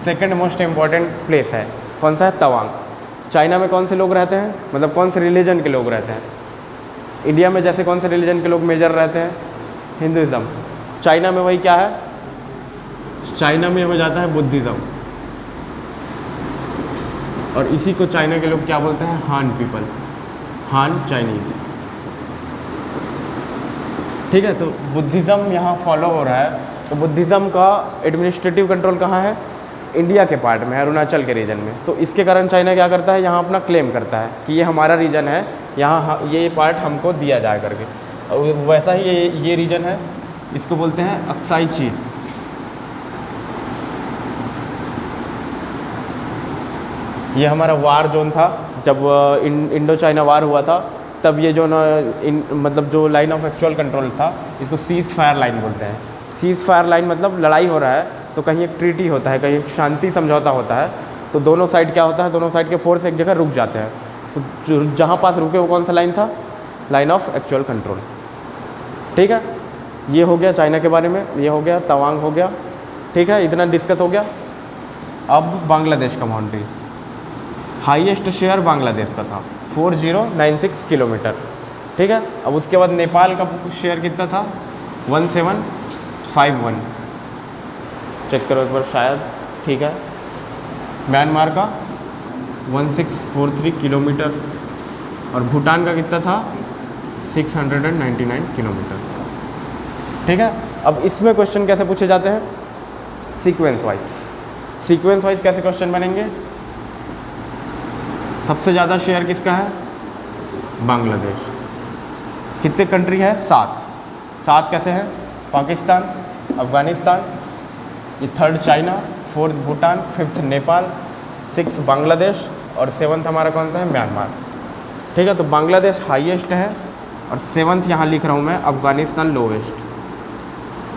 सेकंड मोस्ट इम्पॉर्टेंट प्लेस है। कौन सा है? तवांग। चाइना में कौन से लोग रहते हैं, मतलब कौन से रिलीजन के लोग रहते हैं? इंडिया में जैसे कौन से रिलीजन के लोग मेजर रहते हैं? हिंदुज़म। चाइना में वही क्या है? चाइना में हो जाता है बुद्धिज़्म। और इसी को चाइना के लोग क्या बोलते हैं? हान पीपल, हान चाइनीज, ठीक है। तो बुद्धिज़्म यहाँ फॉलो हो रहा है। तो बुद्धिज़्म का एडमिनिस्ट्रेटिव कंट्रोल कहाँ है? इंडिया के पार्ट में, अरुणाचल के रीजन में। तो इसके कारण चाइना क्या करता है? यहाँ अपना क्लेम करता है कि ये हमारा रीजन है, यहाँ ये पार्ट हमको दिया जाए करके। और वैसा ही ये रीजन है, इसको बोलते हैं अक्साई चीन। ये हमारा वार जोन था, जब इंडो चाइना वार हुआ था, तब ये जो मतलब जो लाइन ऑफ एक्चुअल कंट्रोल था, इसको सीज़ फायर लाइन बोलते हैं। सीज़ फायर लाइन मतलब लड़ाई हो रहा है तो कहीं एक ट्रीटी होता है, कहीं एक शांति समझौता होता है, तो दोनों साइड क्या होता है? दोनों साइड के फोर्स एक जगह रुक जाते हैं। तो जहाँ पास रुके वो कौन सा लाइन था? लाइन ऑफ एक्चुअल कंट्रोल, ठीक है। ये हो गया चाइना के बारे में, ये हो गया, तवांग हो गया, ठीक है, इतना डिस्कस हो गया। अब बांग्लादेश का बाउंड्री, हाईएस्ट शेयर बांग्लादेश का था 4096 किलोमीटर, ठीक है। अब उसके बाद नेपाल का शेयर कितना था? 1751, चेक करो एक बार शायद, ठीक है। म्यांमार का 1643 किलोमीटर, और भूटान का कितना था? 699 किलोमीटर, ठीक है। अब इसमें क्वेश्चन कैसे पूछे जाते हैं? Sequence wise. सीक्वेंस वाइज कैसे क्वेश्चन बनेंगे? सबसे ज़्यादा शेयर किसका है? बांग्लादेश। कितने कंट्री है? 7 कैसे हैं? पाकिस्तान, अफ़गानिस्तान, ये 3rd China, 4th Bhutan, 5th Nepal, 6th Bangladesh, और 7th हमारा कौन सा है? म्यांमार, ठीक है। तो बांग्लादेश हाईएस्ट है, और 7th यहाँ लिख रहा हूँ मैं, अफ़गानिस्तान लोवेस्ट,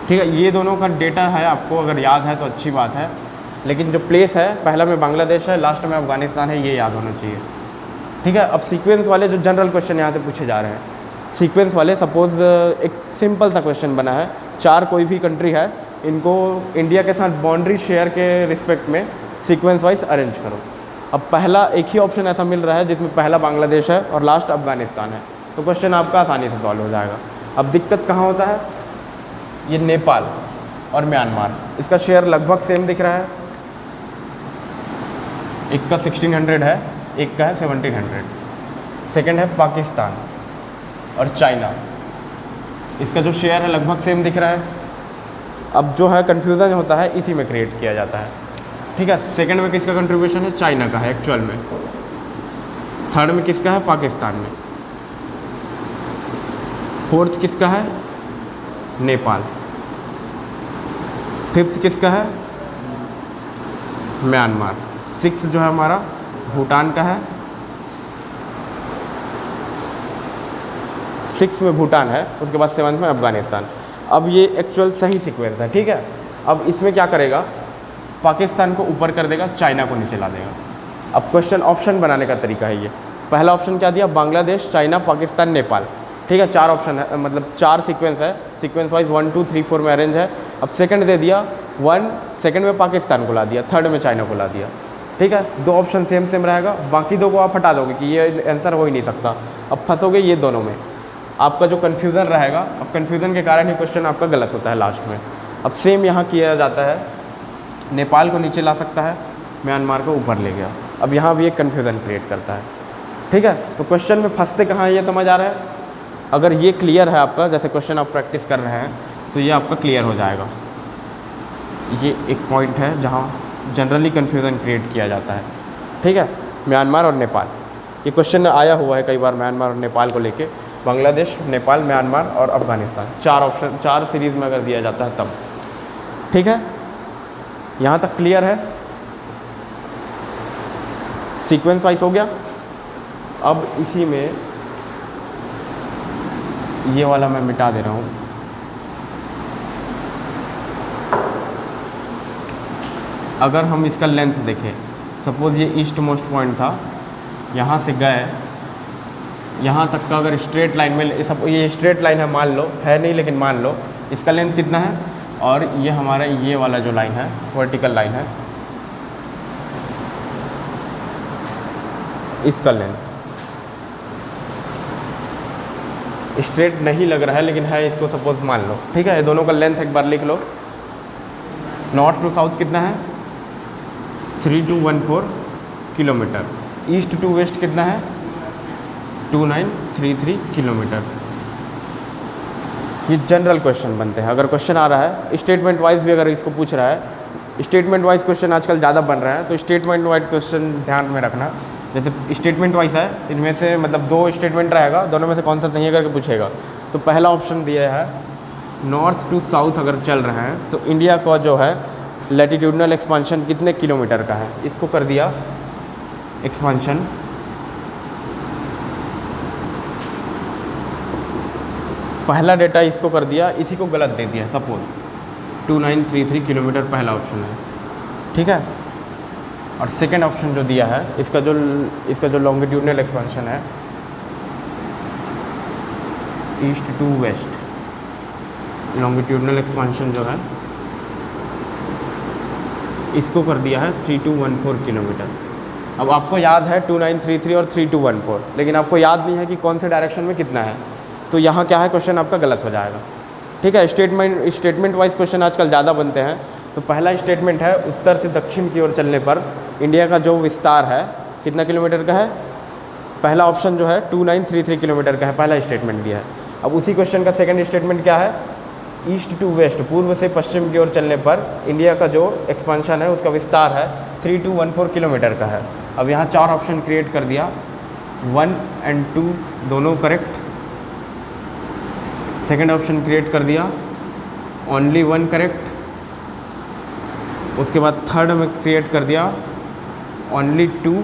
ठीक है। ये दोनों का डेटा है, आपको अगर याद है तो अच्छी बात है, लेकिन जो प्लेस है, पहला में बांग्लादेश है, लास्ट में अफ़गानिस्तान है, ये याद होना चाहिए, ठीक है। अब सीक्वेंस वाले जो जनरल क्वेश्चन यहाँ से पूछे जा रहे हैं, सीक्वेंस वाले, सपोज़ एक सिंपल सा क्वेश्चन बना है, 4 कोई भी कंट्री है, इनको इंडिया के साथ बाउंड्री शेयर के रिस्पेक्ट में सीक्वेंस वाइज अरेंज करो। अब पहला एक ही ऑप्शन ऐसा मिल रहा है जिसमें पहला बांग्लादेश है और लास्ट अफ़गानिस्तान है, तो क्वेश्चन आपका आसानी से सॉल्व हो जाएगा। अब दिक्कत कहाँ होता है? ये नेपाल और म्यांमार, इसका शेयर लगभग सेम दिख रहा है, एक का 1600 है, एक का है 1700। सेकंड है पाकिस्तान और चाइना, इसका जो शेयर है लगभग सेम दिख रहा है। अब जो है कन्फ्यूज़न होता है इसी में क्रिएट किया जाता है, ठीक है। सेकंड में किसका कंट्रीब्यूशन है? चाइना का है एक्चुअल में। थर्ड में किसका है? पाकिस्तान में। फोर्थ किसका है? नेपाल। फिफ्थ किसका है? म्यांमार। सिक्स जो है हमारा भूटान का है, 6 में भूटान है, उसके बाद 7 में अफ़गानिस्तान। अब ये एक्चुअल सही सीक्वेंस है, ठीक है। अब इसमें क्या करेगा? पाकिस्तान को ऊपर कर देगा, चाइना को नीचे ला देगा। अब क्वेश्चन ऑप्शन बनाने का तरीका है ये। पहला ऑप्शन क्या दिया? बांग्लादेश, चाइना, पाकिस्तान, नेपाल, ठीक है। 4 ऑप्शन है, मतलब 4 सीक्वेंस है, सीक्वेंस वाइज 1 2 3 4 में अरेंज है। अब सेकंड दे दिया 1, सेकंड में पाकिस्तान को ला दिया, थर्ड में चाइना को ला दिया, ठीक है। 2 ऑप्शन सेम रहेगा, बाकी 2 को आप हटा दोगे कि ये आंसर हो ही नहीं सकता। अब फंसोगे ये दोनों में, आपका जो कन्फ्यूज़न रहेगा, अब कन्फ्यूज़न के कारण ही क्वेश्चन आपका गलत होता है लास्ट में। अब सेम यहाँ किया जाता है, नेपाल को नीचे ला सकता है, म्यांमार को ऊपर ले गया। अब यहाँ भी एक कन्फ्यूज़न क्रिएट करता है, ठीक है। तो क्वेश्चन में फंसते कहाँ है ये समझ आ रहा है? अगर ये क्लियर है आपका, जैसे क्वेश्चन आप प्रैक्टिस कर रहे हैं, तो ये आपका क्लियर हो जाएगा। ये एक पॉइंट है जहाँ जनरली कन्फ्यूज़न क्रिएट किया जाता है, ठीक है। म्यांमार और नेपाल, ये क्वेश्चन आया हुआ है कई बार म्यांमार और नेपाल को लेके। बांग्लादेश, नेपाल, म्यांमार और अफ़गानिस्तान, 4 ऑप्शन 4 सीरीज़ में अगर दिया जाता है तब, ठीक है। यहाँ तक क्लियर है, सीक्वेंस वाइज हो गया। अब इसी में ये वाला मैं मिटा दे रहा हूँ। अगर हम इसका लेंथ देखें, सपोज़ ये ईस्ट मोस्ट पॉइंट था, यहाँ से गए यहाँ तक का, अगर स्ट्रेट लाइन में, सब ये स्ट्रेट लाइन है मान लो, है नहीं लेकिन मान लो, इसका लेंथ कितना है, और ये हमारा ये वाला जो लाइन है वर्टिकल लाइन है, इसका लेंथ स्ट्रेट नहीं लग रहा है लेकिन है, इसको सपोज मान लो, ठीक है। ये दोनों का लेंथ एक बार लिख लो। नॉर्थ टू साउथ कितना है, 3214 किलोमीटर। ईस्ट टू वेस्ट कितना है, 2933 किलोमीटर। ये जनरल क्वेश्चन बनते हैं। अगर क्वेश्चन आ रहा है स्टेटमेंट वाइज भी, अगर इसको पूछ रहा है, स्टेटमेंट वाइज क्वेश्चन आजकल ज़्यादा बन रहा है, तो स्टेटमेंट वाइज क्वेश्चन ध्यान में रखना। जैसे स्टेटमेंट वाइज है, इनमें से मतलब 2 स्टेटमेंट रहेगा, दोनों में से कौन सा सही है करके पूछेगा। तो पहला ऑप्शन दिया है नॉर्थ टू साउथ अगर चल रहे हैं तो इंडिया का जो है लैटिट्यूडनल एक्सपांशन कितने किलोमीटर का है, इसको कर दिया एक्सपांशन पहला डेटा इसको कर दिया, इसी को गलत दे दिया, सपोज 2933 किलोमीटर पहला ऑप्शन है, ठीक है। और सेकेंड ऑप्शन जो दिया है, इसका जो लॉन्गिट्यूडनल एक्सपेंशन है east to west, longitudinal expansion जो है इसको कर दिया है 3214 किलोमीटर। अब आपको याद है 2933 और 3214, लेकिन आपको याद नहीं है कि कौन से डायरेक्शन में कितना है, तो यहाँ क्या है, क्वेश्चन आपका गलत हो जाएगा, ठीक है। स्टेटमेंट वाइज क्वेश्चन आजकल ज़्यादा बनते हैं। तो पहला स्टेटमेंट है उत्तर से दक्षिण की ओर चलने पर इंडिया का जो विस्तार है कितना किलोमीटर का है, पहला ऑप्शन जो है 2933 किलोमीटर का है, पहला स्टेटमेंट दिया है। अब उसी क्वेश्चन का सेकंड स्टेटमेंट क्या है, ईस्ट टू वेस्ट, पूर्व से पश्चिम की ओर चलने पर इंडिया का जो एक्सपांशन है उसका विस्तार है 3214 किलोमीटर का है। अब यहाँ 4 ऑप्शन क्रिएट कर दिया, 1 और 2 दोनों करेक्ट। सेकंड ऑप्शन क्रिएट कर दिया, ओनली 1 करेक्ट। उसके बाद थर्ड में क्रिएट कर दिया ओनली 2,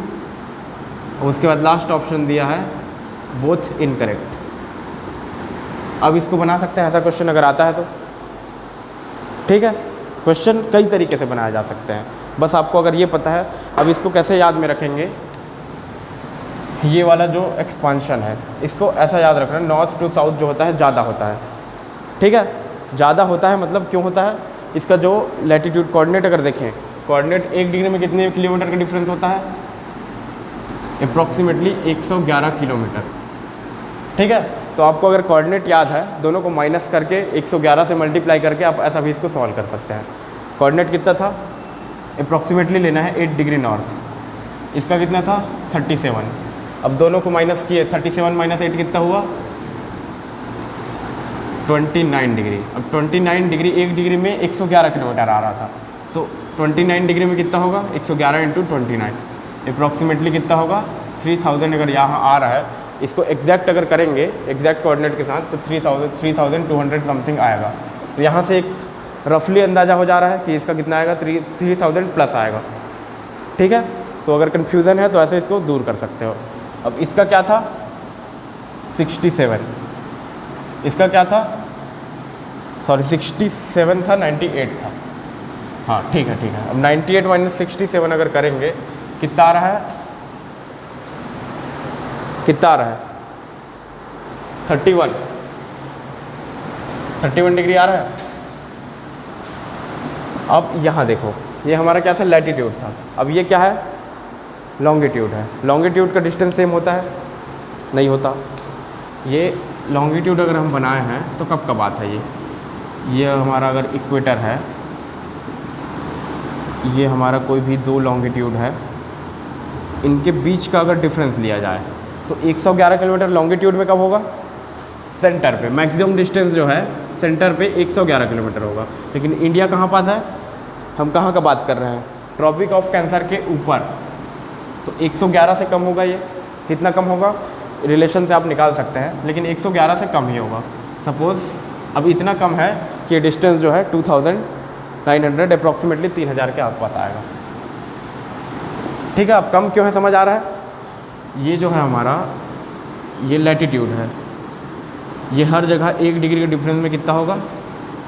उसके बाद लास्ट ऑप्शन दिया है बोथ इनकरेक्ट। अब इसको बना सकते हैं ऐसा क्वेश्चन अगर आता है तो, ठीक है। क्वेश्चन कई तरीके से बनाए जा सकते हैं, बस आपको अगर ये पता है। अब इसको कैसे याद में रखेंगे, ये वाला जो एक्सपांशन है इसको ऐसा याद रखना, नॉर्थ टू साउथ जो होता है ज़्यादा होता है, ठीक है। ज़्यादा होता है मतलब क्यों होता है, इसका जो लैटिट्यूड कोऑर्डिनेट अगर देखें, कोऑर्डिनेट 1 डिग्री में कितने किलोमीटर का डिफरेंस होता है, अप्रॉक्सीमेटली 111 किलोमीटर, ठीक है। तो आपको अगर कोऑर्डिनेट याद है, दोनों को माइनस करके 111 से मल्टीप्लाई करके आप ऐसा भी इसको सॉल्व कर सकते हैं। कोऑर्डिनेट कितना था, अप्रॉक्सीमेटली लेना है 8 डिग्री नॉर्थ, इसका कितना था 37। अब दोनों को माइनस किए, 37 माइनस 8 कितना हुआ 29 डिग्री। अब 29 डिग्री, 1 डिग्री में 111 किलोमीटर आ रहा था, तो 29 डिग्री में कितना होगा 111 इंटू 29, अप्रॉक्सीमेटली कितना होगा 3000। अगर यहाँ आ रहा है, इसको एग्जैक्ट अगर करेंगे एग्जैक्ट कोऑर्डिनेट के साथ तो 3200 समथिंग आएगा। तो यहाँ से एक रफली अंदाज़ा हो जा रहा है कि इसका कितना आएगा 3000 प्लस आएगा, ठीक है। तो अगर कन्फ्यूज़न है तो ऐसे इसको दूर कर सकते हो। अब इसका क्या था 67, इसका क्या था, सॉरी 67 था, 98 था, हाँ ठीक है ठीक है। अब 98 माइनस 67 अगर करेंगे कितना आ रहा है, कितना आ रहा है 31 डिग्री आ रहा है। अब यहाँ देखो, ये हमारा क्या था लैटिट्यूड था, अब ये क्या है लॉन्गिट्यूड है। लॉन्गिट्यूड का डिस्टेंस सेम होता है, नहीं होता। ये लॉन्गिट्यूड अगर हम बनाए हैं तो कब का बात है, ये हमारा अगर इक्वेटर है, ये हमारा कोई भी 2 लॉन्गिट्यूड है, इनके बीच का अगर डिफरेंस लिया जाए तो 111 किलोमीटर लॉन्गिट्यूड में कब होगा, सेंटर पे। मैक्सिमम डिस्टेंस जो है सेंटर पे 111 किलोमीटर होगा। लेकिन इंडिया कहाँ पास है, हम कहाँ का बात कर रहे हैं, ट्रॉपिक ऑफ कैंसर के ऊपर, तो 111 से कम होगा। ये कितना कम होगा, रिलेशन से आप निकाल सकते हैं, लेकिन 111 से कम ही होगा। सपोज़ अब इतना कम है कि डिस्टेंस जो है 2900 अप्रॉक्सीमेटली 3000 के आसपास आएगा। ठीक है, अब कम क्यों है समझ आ रहा है। ये जो है हमारा, ये लैटिट्यूड है, ये हर जगह 1 डिग्री के डिफरेंस में कितना होगा,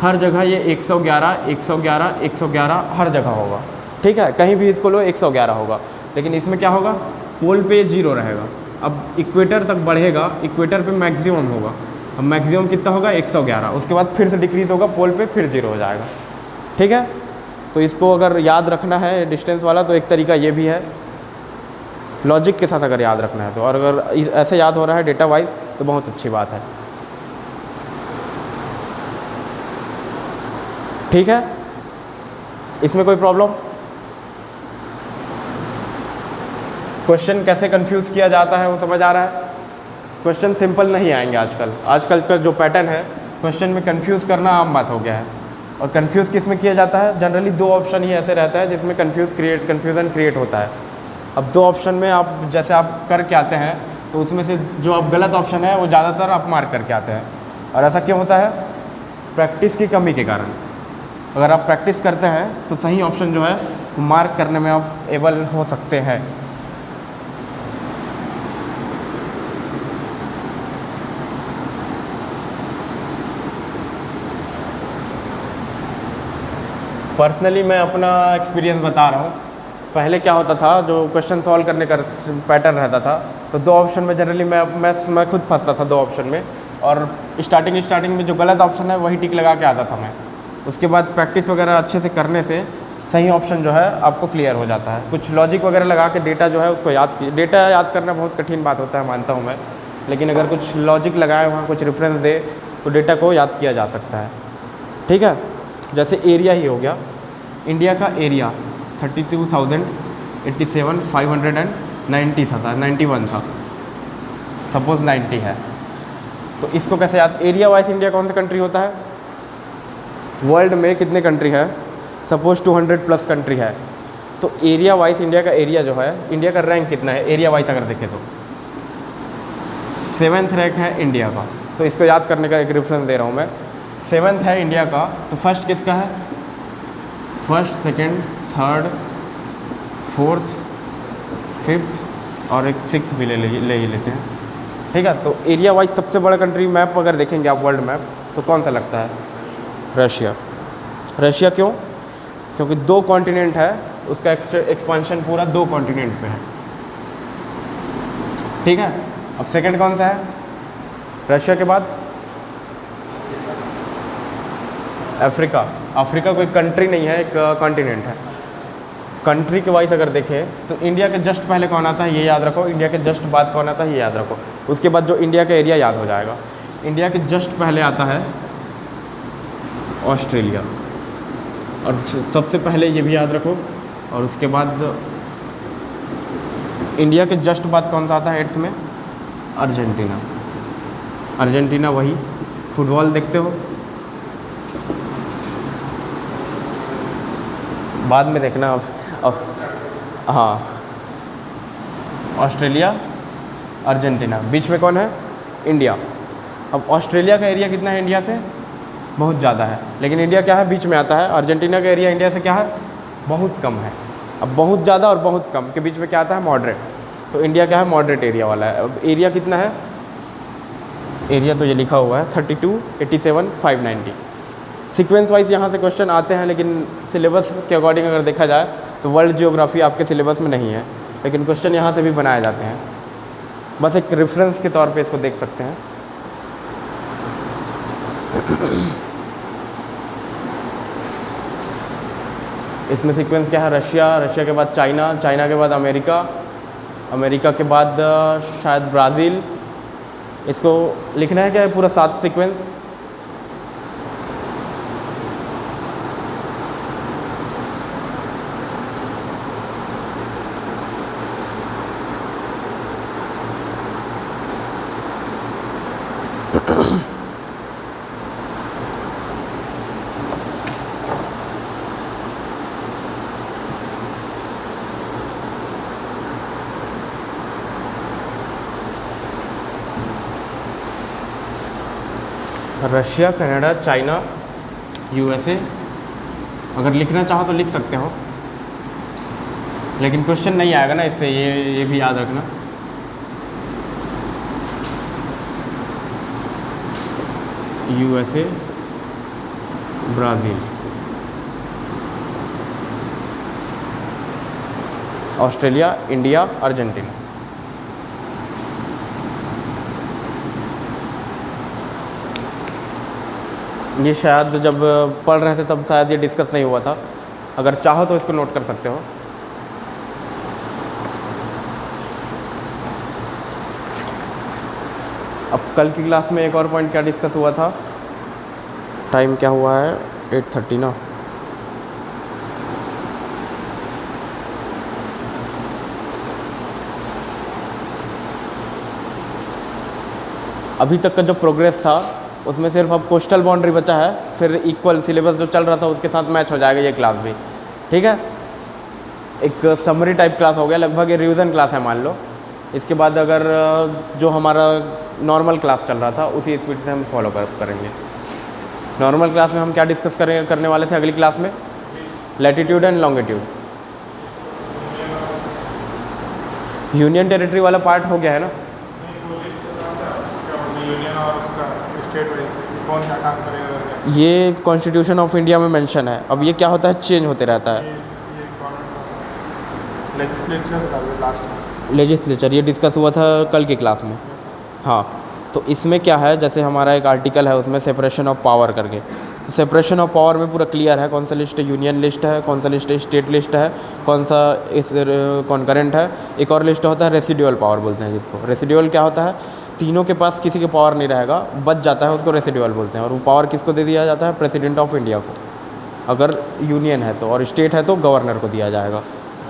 हर जगह ये 111 111 111 हर जगह होगा। ठीक है, कहीं भी इसको लो 111 होगा, लेकिन इसमें क्या होगा, पोल पे 0 रहेगा। अब इक्वेटर तक बढ़ेगा, इक्वेटर पे मैक्सिमम होगा, अब मैक्सिमम कितना होगा 111, उसके बाद फिर से डिक्रीज़ होगा पोल पे, फिर 0 हो जाएगा। ठीक है, तो इसको अगर याद रखना है डिस्टेंस वाला, तो एक तरीका ये भी है, लॉजिक के साथ अगर याद रखना है तो, और अगर ऐसे याद हो रहा है डेटा वाइज तो बहुत अच्छी बात है। ठीक है, इसमें कोई प्रॉब्लम, क्वेश्चन कैसे कंफ्यूज किया जाता है वो समझ आ रहा है। क्वेश्चन सिंपल नहीं आएंगे आजकल, आजकल का जो पैटर्न है क्वेश्चन में कंफ्यूज करना आम बात हो गया है। और कंफ्यूज किस में किया जाता है, जनरली 2 ऑप्शन ही ऐसे रहता है जिसमें कन्फ्यूज़न क्रिएट होता है। अब 2 ऑप्शन में आप जैसे आप करके आते हैं, तो उसमें से जो आप गलत ऑप्शन है वो ज़्यादातर आप मार्क करके आते हैं। और ऐसा क्यों होता है, प्रैक्टिस की कमी के कारण। अगर आप प्रैक्टिस करते हैं तो सही ऑप्शन जो है मार्क करने में आप एबल हो सकते हैं। पर्सनली मैं अपना एक्सपीरियंस बता रहा हूँ। पहले क्या होता था, जो क्वेश्चन सॉल्व करने का पैटर्न रहता था, तो 2 ऑप्शन में जनरली मैं खुद फंसता था 2 ऑप्शन में, और स्टार्टिंग में जो गलत ऑप्शन है वही टिक लगा के आता था मैं। उसके बाद प्रैक्टिस वगैरह अच्छे से करने से सही ऑप्शन जो है आपको क्लियर हो जाता है। कुछ लॉजिक वगैरह लगा के डेटा जो है उसको डेटा याद करना बहुत कठिन बात होता है, मानता हूँ मैं, लेकिन अगर कुछ लॉजिक लगाए, वहाँ कुछ रेफरेंस दे, तो डेटा को याद किया जा सकता है। ठीक है, जैसे एरिया ही हो गया, इंडिया का एरिया 32,087,590 था, 91 था, सपोज़ 90 है, तो इसको कैसे याद, एरिया वाइज इंडिया कौन सा कंट्री होता है, वर्ल्ड में कितने कंट्री है, सपोज़ 200+ कंट्री है, तो एरिया वाइज इंडिया का एरिया जो है, इंडिया का रैंक कितना है एरिया वाइज अगर देखें तो 7th रैंक है इंडिया का। तो इसको याद करने का एक रेफरेंस दे रहा हूँ मैं, 7th है इंडिया का, तो फर्स्ट किसका है, first, second, third, 4th, 5th और एक 6th भी ले ही लेते हैं। ठीक है, तो एरिया वाइज सबसे बड़ा कंट्री मैप अगर देखेंगे आप, वर्ल्ड मैप, तो कौन सा लगता है, रशिया। रशिया क्यों, क्योंकि 2 कॉन्टिनेंट है, उसका एक्सपांशन पूरा 2 कॉन्टिनेंट पे है। ठीक है, अब सेकंड कौन सा है रशिया के बाद, अफ्रीका। अफ्रीका कोई कंट्री नहीं है, एक कॉन्टिनेंट है। कंट्री के वाइज अगर देखें तो इंडिया के जस्ट पहले कौन आता है ये याद रखो, इंडिया के जस्ट बाद कौन आता है ये याद रखो, उसके बाद जो इंडिया का एरिया याद हो जाएगा। इंडिया के जस्ट पहले आता है ऑस्ट्रेलिया, और सबसे पहले ये भी याद रखो, और उसके बाद इंडिया के जस्ट बाद कौन सा आता है 8th में, अर्जेंटीना। अर्जेंटीना वही, फुटबॉल देखते हो, बाद में देखना अब हाँ, ऑस्ट्रेलिया, अर्जेंटीना, बीच में कौन है, इंडिया। अब ऑस्ट्रेलिया का एरिया कितना है इंडिया से, बहुत ज़्यादा है, लेकिन इंडिया क्या है, बीच में आता है। अर्जेंटीना का एरिया इंडिया से क्या है, बहुत कम है। अब बहुत ज़्यादा और बहुत कम के बीच में क्या आता है, मॉडरेट। तो इंडिया क्या है, मॉडरेट एरिया वाला है। अब एरिया कितना है, एरिया तो ये लिखा हुआ है 32,87,590। सीक्वेंस वाइज यहाँ से क्वेश्चन आते हैं, लेकिन सिलेबस के अकॉर्डिंग अगर देखा जाए तो वर्ल्ड जियोग्राफी आपके सिलेबस में नहीं है, लेकिन क्वेश्चन यहाँ से भी बनाए जाते हैं। बस एक रेफरेंस के तौर पे इसको देख सकते हैं। इसमें सीक्वेंस क्या है, रशिया, रशिया के बाद चाइना, चाइना के बाद अमेरिका, अमेरिका के बाद शायद ब्राज़ील। इसको लिखना है क्या पूरा 7 sequence, Russia, Canada, China, USA. अगर लिखना चाहो तो लिख सकते हो, लेकिन क्वेश्चन नहीं आएगा ना इससे, ये भी याद रखना। USA, Brazil, Australia, India, Argentina. ये शायद जब पढ़ रहे थे तब शायद ये डिस्कस नहीं हुआ था, अगर चाहो तो इसको नोट कर सकते हो। अब कल की क्लास में एक और पॉइंट क्या डिस्कस हुआ था, टाइम क्या हुआ है 8:30 ना। अभी तक का जो प्रोग्रेस था उसमें सिर्फ अब कोस्टल बाउंड्री बचा है, फिर इक्वल सिलेबस जो चल रहा था उसके साथ मैच हो जाएगा ये क्लास भी, ठीक है। एक समरी टाइप क्लास हो गया, लगभग ये रिवीजन क्लास है मान लो। इसके बाद अगर जो हमारा नॉर्मल क्लास चल रहा था उसी स्पीड से हम फॉलो करेंगे। नॉर्मल क्लास में हम क्या डिस्कस करने वाले थे अगली क्लास में, latitude and longitude. Union territory वाला पार्ट हो गया है ना। ये कॉन्स्टिट्यूशन ऑफ इंडिया में मेंशन है। अब ये क्या होता है, चेंज होते रहता है। लेजिस्लेचर ये डिस्कस हुआ था कल की क्लास में। हाँ, तो इसमें क्या है, जैसे हमारा एक आर्टिकल है उसमें सेपरेशन ऑफ पावर करके, तो सेपरेशन ऑफ पावर में पूरा क्लियर है कौन सा लिस्ट यूनियन लिस्ट है, कौन सा लिस्ट स्टेट लिस्ट है, कौन सा इस कॉन्करेंट है। एक और लिस्ट होता है रेसिडुअल पावर बोलते हैं जिसको। रेसिडुअल क्या होता है, तीनों के पास किसी के पावर नहीं रहेगा, बच जाता है, उसको रेसिडुअल बोलते हैं। और वो पावर किसको दे दिया जाता है, प्रेसिडेंट ऑफ इंडिया को। अगर यूनियन है तो, और स्टेट है तो गवर्नर को दिया जाएगा।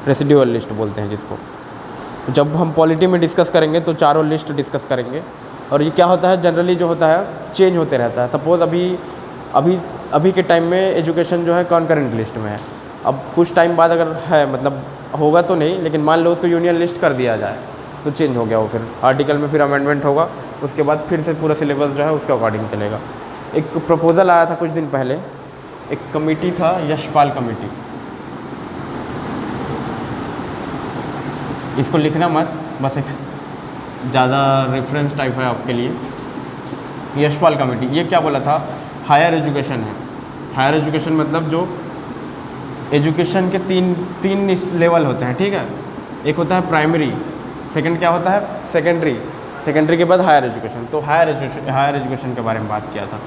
रेसिडुअल लिस्ट बोलते हैं जिसको। जब हम पॉलिटी में डिस्कस करेंगे तो चारों लिस्ट डिस्कस करेंगे। और ये क्या होता है, जनरली जो होता है चेंज होते रहता है। सपोज़ अभी के टाइम में एजुकेशन जो है कॉन्करेंट लिस्ट में है। अब कुछ टाइम बाद अगर है, मतलब होगा तो नहीं, लेकिन मान लो उसको यूनियन लिस्ट कर दिया जाए तो चेंज हो गया वो, फिर आर्टिकल में फिर अमेंडमेंट होगा, उसके बाद फिर से पूरा सिलेबस जो है उसके अकॉर्डिंग चलेगा। एक प्रपोज़ल आया था कुछ दिन पहले, एक कमेटी था, यशपाल कमेटी। इसको लिखना मत, बस एक ज़्यादा रेफरेंस टाइप है आपके लिए। यशपाल कमेटी, ये क्या बोला था, हायर एजुकेशन है। हायर एजुकेशन मतलब जो एजुकेशन के तीन लेवल होते हैं, ठीक है। एक होता है प्राइमरी, सेकंड क्या होता है, सेकेंडरी के बाद हायर एजुकेशन। तो हायर एजुकेशन के बारे में बात किया था।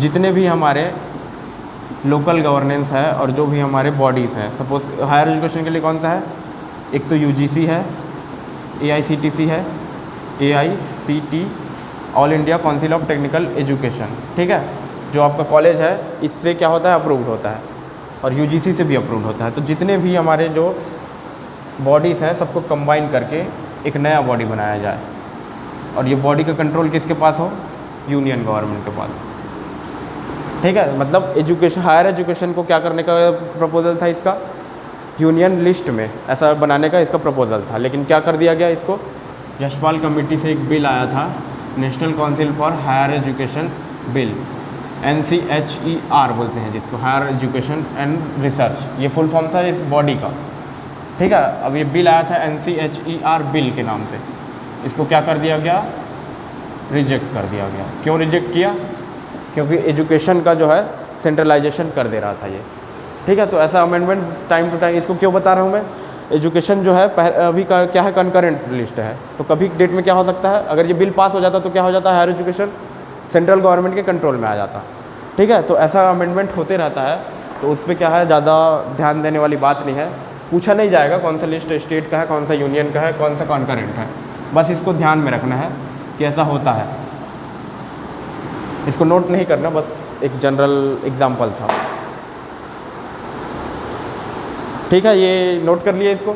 जितने भी हमारे लोकल गवर्नेंस है और जो भी हमारे बॉडीज़ हैं, सपोज़ हायर एजुकेशन के लिए कौन सा है, एक तो यूजीसी है, एआईसीटीसी है, AICT all India council of technical education, ठीक है। जो आपका कॉलेज है इससे क्या होता है, अप्रूव्ड होता है, और यूजीसी से भी अप्रूव्ड होता है। तो जितने भी हमारे जो बॉडीज़ हैं सबको कंबाइन करके एक नया बॉडी बनाया जाए, और ये बॉडी का कंट्रोल किसके पास हो, यूनियन गवर्नमेंट के पास, ठीक है। मतलब एजुकेशन, हायर एजुकेशन को क्या करने का प्रपोजल था इसका, यूनियन लिस्ट में ऐसा बनाने का इसका प्रपोजल था। लेकिन क्या कर दिया गया इसको, यशपाल कमेटी से एक बिल आया था, National Council for Higher Education bill, NCHER बोलते हैं जिसको, हायर एजुकेशन एंड रिसर्च, ये फुल फॉर्म था इस बॉडी का, ठीक है। अब ये बिल आया था NCHER बिल के नाम से, इसको क्या कर दिया गया, रिजेक्ट कर दिया गया। क्यों रिजेक्ट किया, क्योंकि एजुकेशन का जो है सेंट्रलाइजेशन कर दे रहा था ये, ठीक है। तो ऐसा अमेंडमेंट टाइम टू टाइम, इसको क्यों बता रहा हूँ मैं, एजुकेशन जो है अभी का क्या है, कनकरेंट लिस्ट है। तो कभी डेट में क्या हो सकता है, अगर ये बिल पास हो जाता तो क्या हो जाता है, हायर एजुकेशन सेंट्रल गवर्नमेंट के कंट्रोल में आ जाता, ठीक है। तो ऐसा अमेंडमेंट होते रहता है, तो उस पर क्या है, ज़्यादा ध्यान देने वाली बात नहीं है। पूछा नहीं जाएगा कौन सा लिस्ट स्टेट का है, कौन सा यूनियन का है, कौन सा कॉन्करेंट है, बस इसको ध्यान में रखना है कि ऐसा होता है। इसको नोट नहीं करना, बस एक जनरल एग्जाम्पल था, ठीक है। ये नोट कर लिए इसको।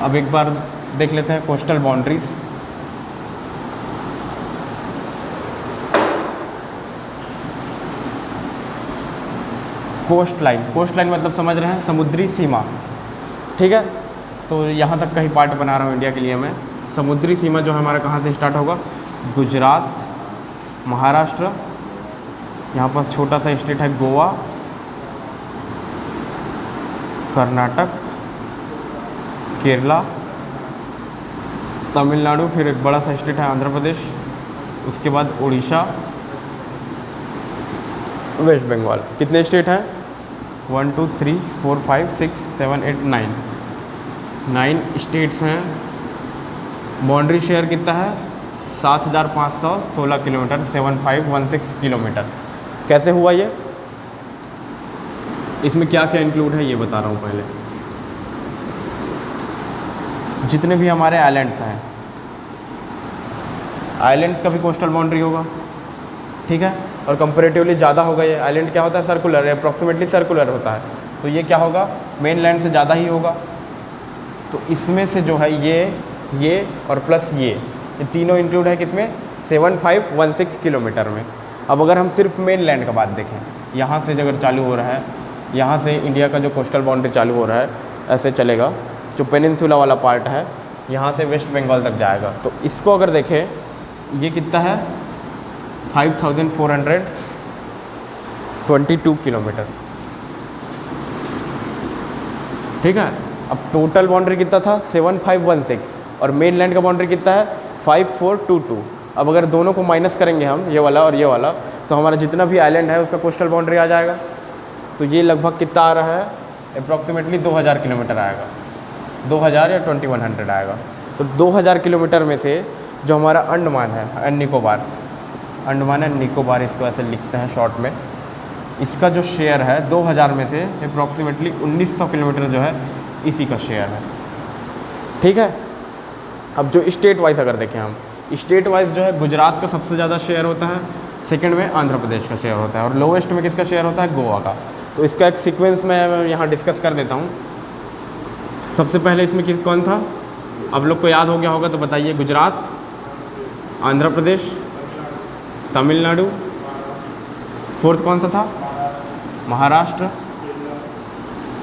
अब एक बार देख लेते हैं कोस्टल बाउंड्रीज। कोस्ट लाइन मतलब समझ रहे हैं, समुद्री सीमा, ठीक है। तो यहाँ तक का ही पार्ट बना रहा हूँ इंडिया के लिए मैं। समुद्री सीमा जो हमारा कहाँ से स्टार्ट होगा, गुजरात, महाराष्ट्र, यहाँ पास छोटा सा स्टेट है गोवा, कर्नाटक, केरला, तमिलनाडु, फिर एक बड़ा सा स्टेट है आंध्र प्रदेश, उसके बाद उड़ीसा, वेस्ट बंगाल। कितने स्टेट हैं? 1 2 3 4 5 6 7 8 9 स्टेट्स हैं। बाउंड्री शेयर कितना है? 7,516 किलोमीटर, 7516 किलोमीटर। कैसे हुआ ये? इसमें क्या क्या इंक्लूड है ये बता रहा हूँ पहले। जितने भी हमारे आइलैंड्स हैं, आइलैंड्स का भी कोस्टल बाउंड्री होगा, ठीक है, और कंपैरेटिवली ज़्यादा होगा। ये आइलैंड क्या होता है? सर्कुलर, अप्रॉक्सीमेटली सर्कुलर होता है, तो ये क्या होगा? मेन लैंड से ज़्यादा ही होगा। तो इसमें से जो है ये और प्लस ये तीनों इंक्लूड है किसमें? 7516 किलोमीटर में। अब अगर हम सिर्फ मेन लैंड का बात देखें, यहाँ से अगर चालू हो रहा है, यहाँ से इंडिया का जो कोस्टल बाउंड्री चालू हो रहा है, ऐसे चलेगा, जो पेनिनसुला वाला पार्ट है, यहाँ से वेस्ट बंगाल तक जाएगा। तो इसको अगर देखें, ये कितना है? 5422 किलोमीटर, ठीक है। अब टोटल बाउंड्री कितना था? 7516, और मेन लैंड का बाउंड्री कितना है? 5422। अब अगर दोनों को माइनस करेंगे हम, ये वाला और ये वाला, तो हमारा जितना भी आइलैंड है उसका कोस्टल बाउंड्री आ जाएगा। तो ये लगभग कितना आ रहा है? अप्रॉक्सीमेटली 2000 किलोमीटर आएगा, 2000 या 2100 आएगा। तो 2000 किलोमीटर में से जो हमारा अंडमान है, निकोबार, अंडमान एंड निकोबार इसको ऐसे लिखते हैं शॉर्ट में, इसका जो शेयर है 2000 में से अप्रॉक्सीमेटली 1900 किलोमीटर जो है इसी का शेयर है, ठीक है। अब जो स्टेट वाइज अगर देखें हम, स्टेट वाइज जो है गुजरात का सबसे ज़्यादा शेयर होता है, सेकंड में आंध्र प्रदेश का शेयर होता है, और लोवेस्ट में किसका शेयर होता है? गोवा का। तो इसका एक सीक्वेंस मैं यहाँ डिस्कस कर देता हूँ। सबसे पहले इसमें कौन था? अब लोग को याद हो गया होगा तो बताइए। गुजरात, आंध्र प्रदेश, तमिलनाडु, फोर्थ कौन सा था? महाराष्ट्र,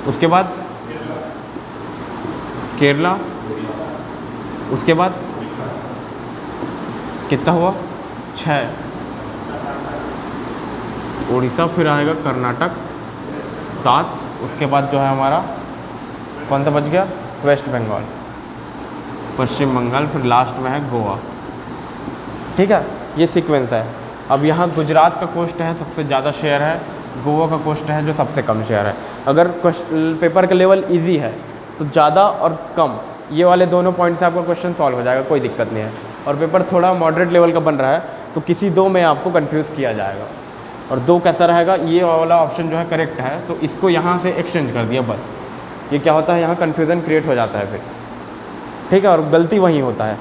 उसके बाद केरला, उसके बाद कितना हुआ? 6, उड़ीसा, फिर आएगा कर्नाटक 7, उसके बाद जो है हमारा कौन सा बच गया? वेस्ट बंगाल, पश्चिम बंगाल, फिर लास्ट में है गोवा, ठीक है। ये सीक्वेंस है। अब यहाँ गुजरात का कोस्ट है सबसे ज़्यादा शेयर है, गोवा का कोस्ट है जो सबसे कम शेयर है। अगर पेपर का लेवल इजी है तो ज़्यादा और कम ये वाले दोनों पॉइंट से आपका क्वेश्चन सॉल्व हो जाएगा, कोई दिक्कत नहीं है। और पेपर थोड़ा मॉडरेट लेवल का बन रहा है तो किसी दो में आपको कंफ्यूज किया जाएगा, और दो कैसा रहेगा? ये वाला ऑप्शन जो है करेक्ट है, तो इसको यहाँ से एक्सचेंज कर दिया बस। ये क्या होता है? यहाँ कन्फ्यूज़न क्रिएट हो जाता है फिर, ठीक है, और गलती वहीं होता है।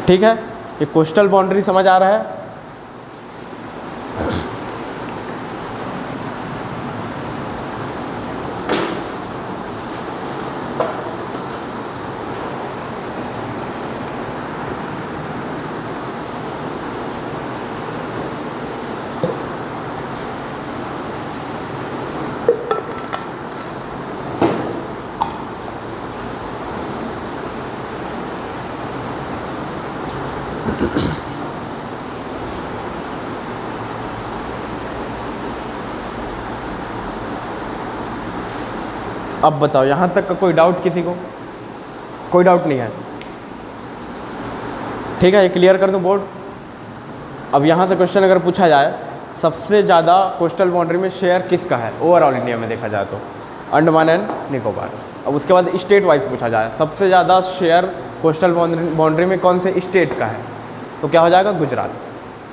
ठीक है, ये कोस्टल बाउंड्री समझ आ रहा है? अब बताओ, यहाँ तक का कोई डाउट किसी को? कोई डाउट नहीं है, ठीक है, ये क्लियर कर दूँ बोर्ड। अब यहाँ से क्वेश्चन अगर पूछा जाए, सबसे ज़्यादा कोस्टल बाउंड्री में शेयर किसका है ओवरऑल इंडिया में देखा जाए तो? अंडमान एंड निकोबार। अब उसके बाद स्टेट वाइज पूछा जाए, सबसे ज़्यादा शेयर कोस्टल बाउंड्री में कौन से स्टेट का है? तो क्या हो जाएगा? गुजरात,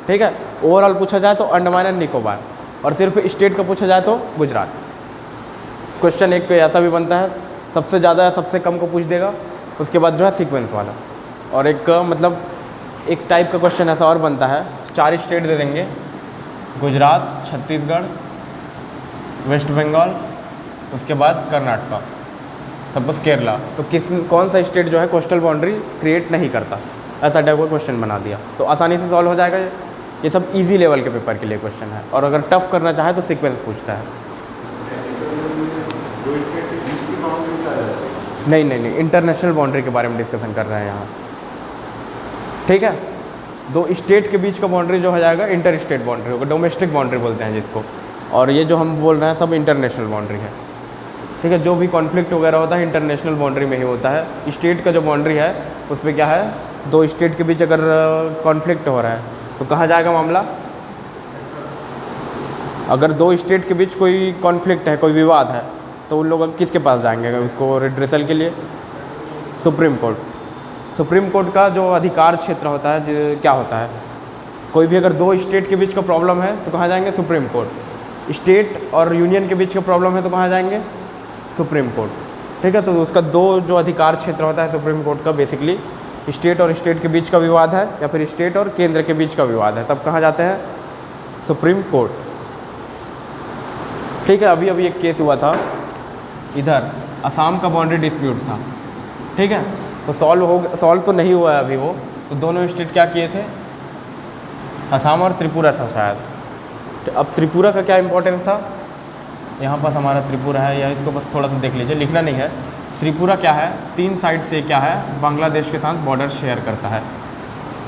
ठीक है। ओवरऑल पूछा जाए तो अंडमान एंड निकोबार, और सिर्फ स्टेट का पूछा जाए तो गुजरात। क्वेश्चन एक ऐसा भी बनता है, सबसे ज़्यादा या सबसे कम को पूछ देगा, उसके बाद जो है सीक्वेंस वाला। और एक मतलब एक टाइप का क्वेश्चन ऐसा और बनता है, 4 स्टेट दे देंगे, गुजरात, छत्तीसगढ़, वेस्ट बंगाल, उसके बाद कर्नाटका, सपोज केरला, तो कौन सा स्टेट जो है कोस्टल बाउंड्री क्रिएट नहीं करता? ऐसा टाइप का क्वेश्चन बना दिया तो आसानी से सॉल्व हो जाएगा। ये सब इजी लेवल के पेपर के लिए क्वेश्चन है, और अगर टफ करना चाहे तो सीक्वेंस पूछता है। नहीं नहीं नहीं, इंटरनेशनल बाउंड्री के बारे में डिस्कशन कर रहे हैं यहाँ, ठीक है। दो स्टेट के बीच का बाउंड्री जो हो जाएगा इंटर स्टेट बाउंड्री होगा, डोमेस्टिक बाउंड्री बोलते हैं जिसको, और ये जो हम बोल रहे हैं सब इंटरनेशनल बाउंड्री है, ठीक है। जो भी कॉन्फ्लिक्ट वगैरह होता है इंटरनेशनल बाउंड्री में ही होता है। स्टेट का जो बाउंड्री है उस पर क्या है, दो स्टेट के बीच अगर कॉन्फ्लिक्ट हो रहा है तो कहाँ जाएगा मामला, अगर दो स्टेट के बीच कोई कॉन्फ्लिक्ट है, कोई विवाद है, तो उन लोग किसके पास जाएंगे उसको रिड्रेसल के लिए, सुप्रीम कोर्ट। सुप्रीम कोर्ट का जो अधिकार क्षेत्र होता है क्या होता है, कोई भी अगर दो स्टेट के बीच का प्रॉब्लम है तो कहाँ जाएंगे, सुप्रीम कोर्ट। स्टेट और यूनियन के बीच का प्रॉब्लम है तो कहाँ जाएंगे, सुप्रीम कोर्ट, ठीक है। तो उसका दो जो अधिकार क्षेत्र होता है सुप्रीम कोर्ट का, बेसिकली स्टेट और स्टेट के बीच का विवाद है या फिर स्टेट और केंद्र के बीच का विवाद है, तब कहाँ जाते हैं, सुप्रीम कोर्ट, ठीक है। अभी अभी एक केस हुआ था, इधर असम का बाउंड्री डिस्प्यूट था, ठीक है। तो सॉल्व तो नहीं हुआ है अभी वो, तो दोनों स्टेट क्या किए थे, असम और त्रिपुरा था शायद। तो अब त्रिपुरा का क्या इंपॉर्टेंस था, यहाँ पास हमारा त्रिपुरा है, या इसको बस थोड़ा सा देख लीजिए, लिखना नहीं है। त्रिपुरा क्या है, 3 साइड से क्या है, बांग्लादेश के साथ बॉर्डर शेयर करता है,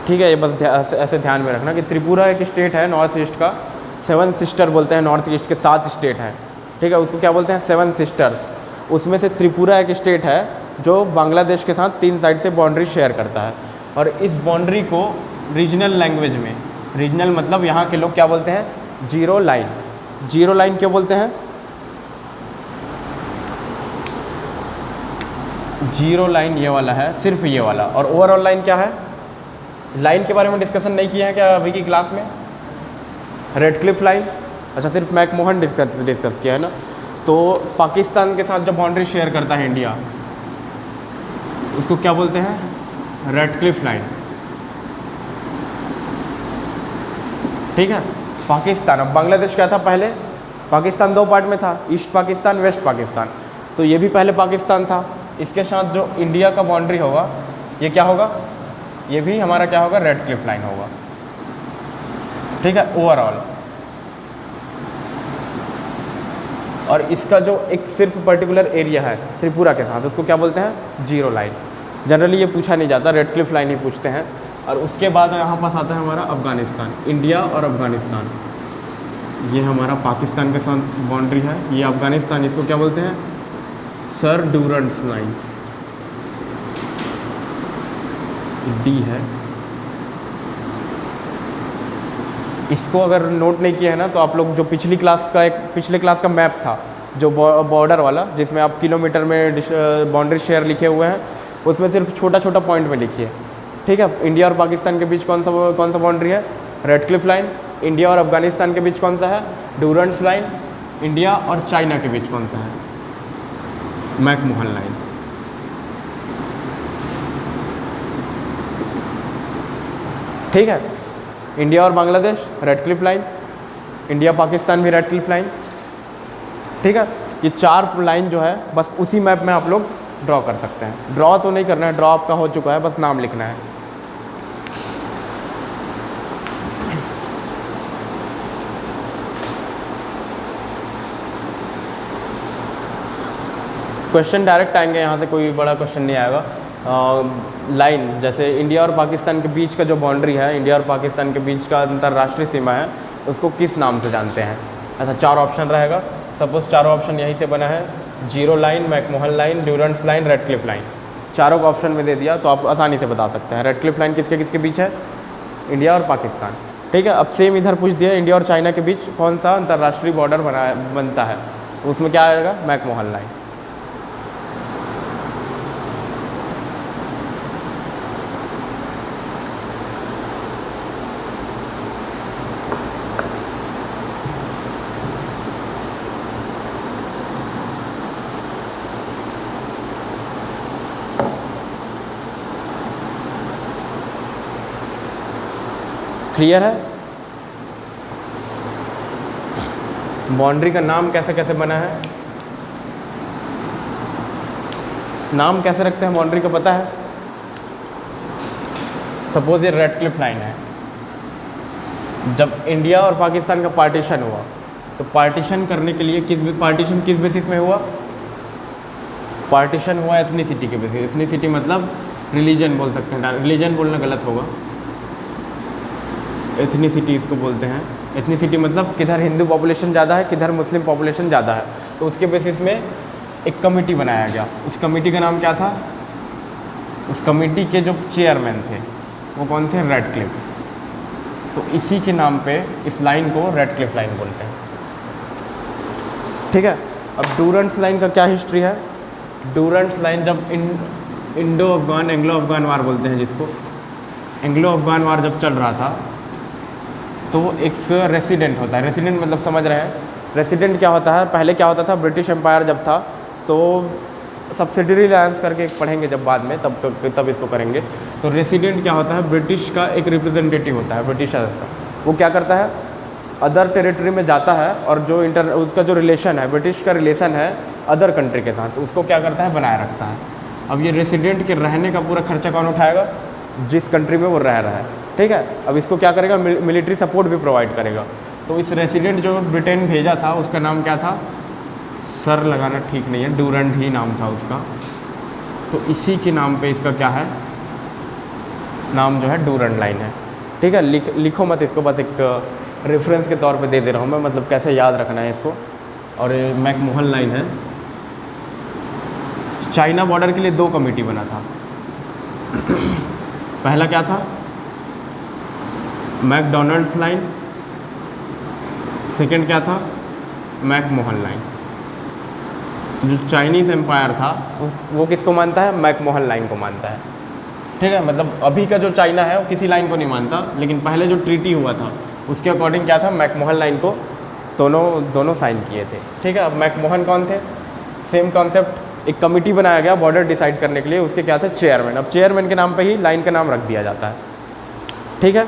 ठीक है। ये बस ऐसे ध्यान में रखना कि त्रिपुरा एक स्टेट है नॉर्थ ईस्ट का, 7 सिस्टर बोलते हैं, नॉर्थ ईस्ट के 7 स्टेट हैं, ठीक है, उसको क्या बोलते हैं, 7 सिस्टर्स। उसमें से त्रिपुरा एक स्टेट है जो बांग्लादेश के साथ 3 साइड से बाउंड्री शेयर करता है, और इस बाउंड्री को रीजनल लैंग्वेज में, रीजनल मतलब यहाँ के लोग क्या बोलते हैं, जीरो लाइन। जीरो लाइन क्यों बोलते हैं, जीरो लाइन ये वाला है, सिर्फ ये वाला, और ओवरऑल लाइन क्या है, लाइन के बारे में डिस्कशन नहीं किया है क्या अभी की क्लास में, रेड क्लिफ लाइन, अच्छा सिर्फ मैकमोहन डिस्कस किया है ना। तो पाकिस्तान के साथ जब बाउंड्री शेयर करता है इंडिया, उसको क्या बोलते हैं, रेड क्लिफ लाइन, ठीक है। पाकिस्तान, अब बांग्लादेश क्या था पहले, पाकिस्तान 2 पार्ट में था, ईस्ट पाकिस्तान, वेस्ट पाकिस्तान, तो ये भी पहले पाकिस्तान था। इसके साथ जो इंडिया का बाउंड्री होगा ये क्या होगा, ये भी हमारा क्या होगा, रेड क्लिफ लाइन होगा, ठीक है, ओवरऑल। और इसका जो एक सिर्फ पर्टिकुलर एरिया है त्रिपुरा के साथ, उसको क्या बोलते हैं, जीरो लाइन। जनरली ये पूछा नहीं जाता, रेड क्लिफ लाइन ही पूछते हैं। और उसके बाद यहाँ पास आता है हमारा अफ़गानिस्तान, इंडिया और अफ़गानिस्तान, ये हमारा पाकिस्तान के साथ बाउंड्री है, ये अफ़गानिस्तान, इसको क्या बोलते हैं, सर ड्यूरेंस लाइन, डी है। इसको अगर नोट नहीं किया है ना, तो आप लोग जो पिछले क्लास का मैप था जो बॉर्डर वाला, जिसमें आप किलोमीटर में बाउंड्री शेयर लिखे हुए हैं, उसमें सिर्फ छोटा छोटा पॉइंट में लिखिए, ठीक है। इंडिया और पाकिस्तान के बीच कौन सा बाउंड्री है, रेड क्लिफ लाइन। इंडिया और अफगानिस्तान के बीच कौन सा है, ड्यूरेंस लाइन। इंडिया और चाइना के बीच कौन सा है, मैकमोहन लाइन, ठीक है। इंडिया और Bangladesh red Cliff line, India Pakistan भी रेड क्लिफ लाइन, ठीक है। ये 4 लाइन जो है बस उसी मैप में आप लोग ड्रॉ कर सकते हैं। ड्रॉ तो नहीं करना है, ड्रॉ आपका हो चुका है, बस नाम लिखना है। क्वेश्चन डायरेक्ट आएंगे यहाँ से, कोई बड़ा क्वेश्चन नहीं आएगा। लाइन जैसे इंडिया और पाकिस्तान के बीच का जो बाउंड्री है, इंडिया और पाकिस्तान के बीच का अंतर्राष्ट्रीय सीमा है, उसको किस नाम से जानते हैं। ऐसा 4 ऑप्शन रहेगा। सपोज 4 ऑप्शन यहीं से बना है, zero line, McMahon line, Durand line, Radcliffe line. चारों को ऑप्शन में दे दिया तो आप आसानी से बता सकते हैं। रेड क्लिफ लाइन किसके किसके बीच है, इंडिया और पाकिस्तान, ठीक है। अब सेम इधर पूछ दिया, इंडिया और चाइना के बीच कौन सा अंतर्राष्ट्रीय बॉर्डर बनता है, उसमें क्या आएगा, मैकमोहन लाइन। क्लियर है। बाउंड्री का नाम कैसे कैसे बना है, नाम कैसे रखते हैं बाउंड्री का पता है। सपोज ये रेड क्लिफ लाइन है, जब इंडिया और पाकिस्तान का पार्टीशन हुआ तो पार्टीशन करने के लिए पार्टीशन किस बेसिस में हुआ, पार्टीशन हुआ एथनिसिटी के बेसिस। एथनिसिटी मतलब रिलीजन बोल सकते हैं, रिलीजन बोलना गलत होगा, एथनिसिटी इसको बोलते हैं। एथनिसिटी मतलब किधर हिंदू पॉपुलेशन ज़्यादा है, किधर मुस्लिम पॉपुलेशन ज़्यादा है, तो उसके बेसिस में एक कमेटी बनाया गया। उस कमेटी का नाम क्या था? उस कमेटी के जो चेयरमैन थे वो कौन थे? रेडक्लिफ। तो इसी के नाम पे इस लाइन को रेडक्लिफ लाइन बोलते हैं। ठीक है, अब डूरंड्स लाइन का क्या हिस्ट्री है? डूरंड्स लाइन जब इंडो अफगान, एंग्लो अफगान वार बोलते हैं जिसको, एंग्लो अफगान वार जब चल रहा था तो एक रेसिडेंट होता है। रेसिडेंट मतलब समझ रहे हैं? रेसिडेंट क्या होता है? पहले क्या होता था, ब्रिटिश एम्पायर जब था तो सब्सिडरी अलायंस करके एक पढ़ेंगे जब बाद में, तब इसको करेंगे। तो रेसिडेंट क्या होता है? ब्रिटिश का एक रिप्रेजेंटेटिव होता है, ब्रिटिशर का। वो क्या करता है? अदर टेरिटरी में जाता है और जो उसका जो रिलेशन है, ब्रिटिश का रिलेशन है अदर कंट्री के साथ, उसको क्या करता है? बनाए रखता है। अब ये रेसिडेंट के रहने का पूरा खर्चा कौन उठाएगा? जिस कंट्री में वो रह रहा है। ठीक है, अब इसको क्या करेगा? मिलिट्री सपोर्ट भी प्रोवाइड करेगा। तो इस रेसिडेंट जो ब्रिटेन भेजा था उसका नाम क्या था? सर लगाना ठीक नहीं है, डूरंड ही नाम था उसका। तो इसी के नाम पे इसका क्या है? नाम जो है डूरंड लाइन है। ठीक है, लिखो मत इसको, बस एक रेफरेंस के तौर पे दे दे रहा हूँ मैं, मतलब कैसे याद रखना है इसको। और ये मैकमोहन लाइन है। चाइना बॉर्डर के लिए 2 कमेटी बना था। पहला क्या था? McDonald's line. सेकंड क्या था? McMahon line. जो चाइनीज़ एम्पायर था वो किसको मानता है? मैकमोहन लाइन को मानता है। ठीक है, मतलब अभी का जो चाइना है वो किसी लाइन को नहीं मानता, लेकिन पहले जो ट्रीटी हुआ था उसके अकॉर्डिंग क्या था? मैकमोहन लाइन को दोनों साइन किए थे। ठीक है, अब मैकमोहन कौन थे? सेम कॉन्सेप्ट, एक कमिटी बनाया गया बॉर्डर डिसाइड करने के लिए, उसके क्या थे? चेयरमैन। अब चेयरमैन के नाम पे ही लाइन का नाम रख दिया जाता है। ठीक है,